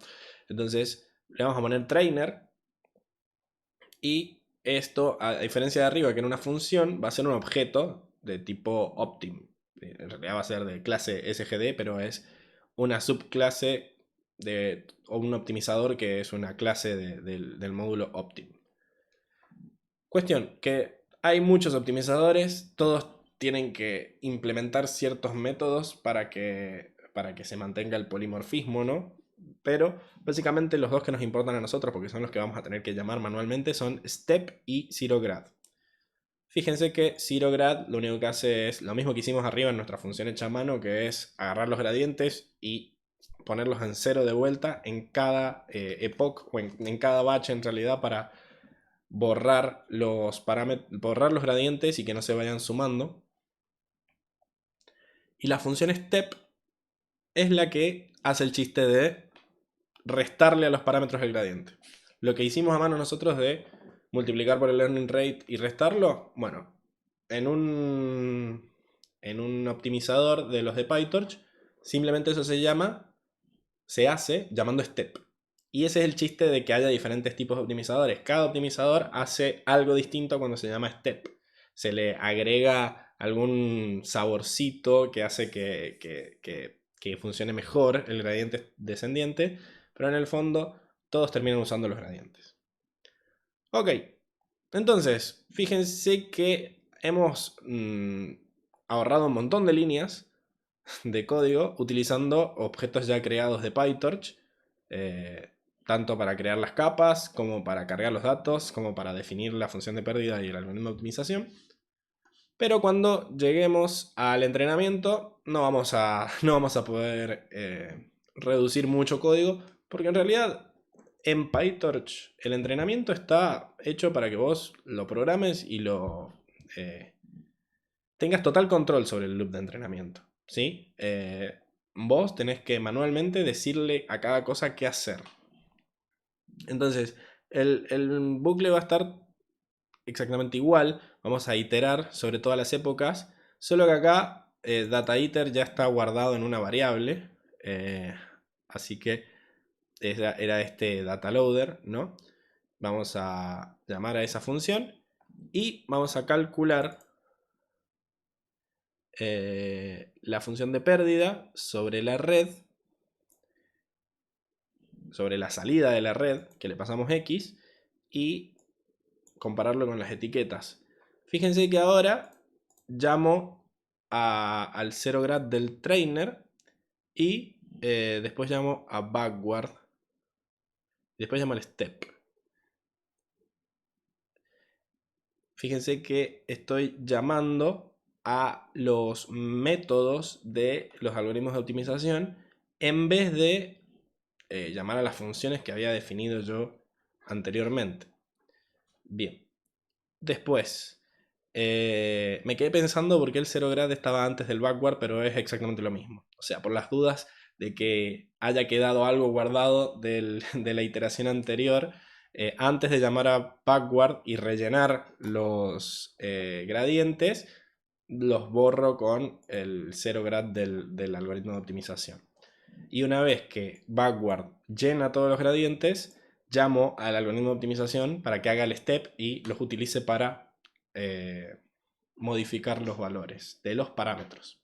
Entonces le vamos a poner trainer y esto, a diferencia de arriba que era una función, va a ser un objeto de tipo optim. En realidad va a ser de clase SGD, pero es una subclase o un optimizador que es una clase del módulo optim. Cuestión, que hay muchos optimizadores, todos tienen que implementar ciertos métodos para que se mantenga el polimorfismo, ¿no? Pero básicamente los dos que nos importan a nosotros, porque son los que vamos a tener que llamar manualmente, son step y ZeroGrad. Fíjense que ZeroGrad lo único que hace es lo mismo que hicimos arriba en nuestra función hecha a mano, que es agarrar los gradientes y ponerlos en cero de vuelta en cada epoch, o en cada batch en realidad, para borrar los gradientes y que no se vayan sumando. Y la función step es la que hace el chiste de restarle a los parámetros el gradiente. Lo que hicimos a mano nosotros de multiplicar por el learning rate y restarlo, bueno, en un optimizador de los de PyTorch, simplemente eso se hace llamando step. Y ese es el chiste de que haya diferentes tipos de optimizadores. Cada optimizador hace algo distinto cuando se llama step. Se le agrega algún saborcito que hace que funcione mejor el gradiente descendiente, pero en el fondo todos terminan usando los gradientes. Ok, entonces, fíjense que hemos ahorrado un montón de líneas de código utilizando objetos ya creados de PyTorch. tanto para crear las capas, como para cargar los datos, como para definir la función de pérdida y el algoritmo de optimización. Pero cuando lleguemos al entrenamiento no vamos a poder reducir mucho código, porque en realidad en PyTorch el entrenamiento está hecho para que vos lo programes y lo tengas total control sobre el loop de entrenamiento, ¿sí? Vos tenés que manualmente decirle a cada cosa qué hacer. Entonces, el bucle va a estar exactamente igual. Vamos a iterar sobre todas las épocas. Solo que acá dataIter ya está guardado en una variable. Así que era este dataloader, ¿no? Vamos a llamar a esa función y vamos a calcular la función de pérdida sobre la red, sobre la salida de la red, que le pasamos X, y compararlo con las etiquetas. Fíjense que ahora llamo al 0grad del trainer y después llamo a backward. Después llamo al step. Fíjense que estoy llamando a los métodos de los algoritmos de optimización en vez de llamar a las funciones que había definido yo anteriormente. Bien. Después, me quedé pensando por qué el 0grad estaba antes del backward, pero es exactamente lo mismo. O sea, por las dudas de que haya quedado algo guardado de la iteración anterior, antes de llamar a backward y rellenar los gradientes, los borro con el 0grad del algoritmo de optimización. Y una vez que backward llena todos los gradientes, llamo al algoritmo de optimización para que haga el step y los utilice para modificar los valores de los parámetros.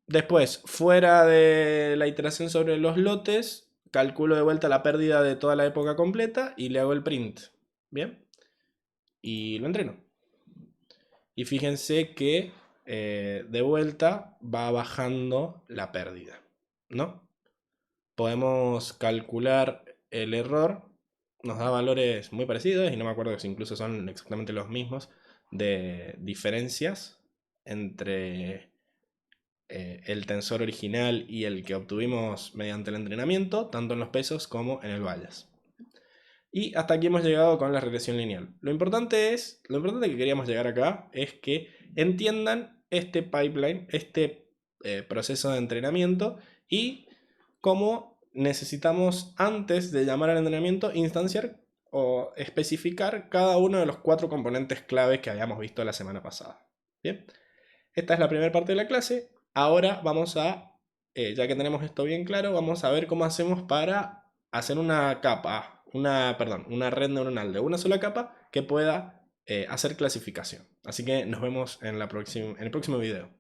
Después, fuera de la iteración sobre los lotes, calculo de vuelta la pérdida de toda la época completa y le hago el print. ¿Bien? Y lo entreno. Y fíjense que de vuelta va bajando la pérdida, ¿no? Podemos calcular el error, nos da valores muy parecidos y no me acuerdo si incluso son exactamente los mismos de diferencias entre el tensor original y el que obtuvimos mediante el entrenamiento, tanto en los pesos como en el bias. Y hasta aquí hemos llegado con la regresión lineal. Lo importante que queríamos llegar acá es que entiendan este pipeline, este proceso de entrenamiento y cómo necesitamos, antes de llamar al entrenamiento, instanciar o especificar cada uno de los 4 componentes claves que habíamos visto la semana pasada. Bien, esta es la primera parte de la clase. Ahora vamos a, ya que tenemos esto bien claro, vamos a ver cómo hacemos para hacer una capa, una red neuronal de una sola capa que pueda hacer clasificación. Así que nos vemos en el próximo video.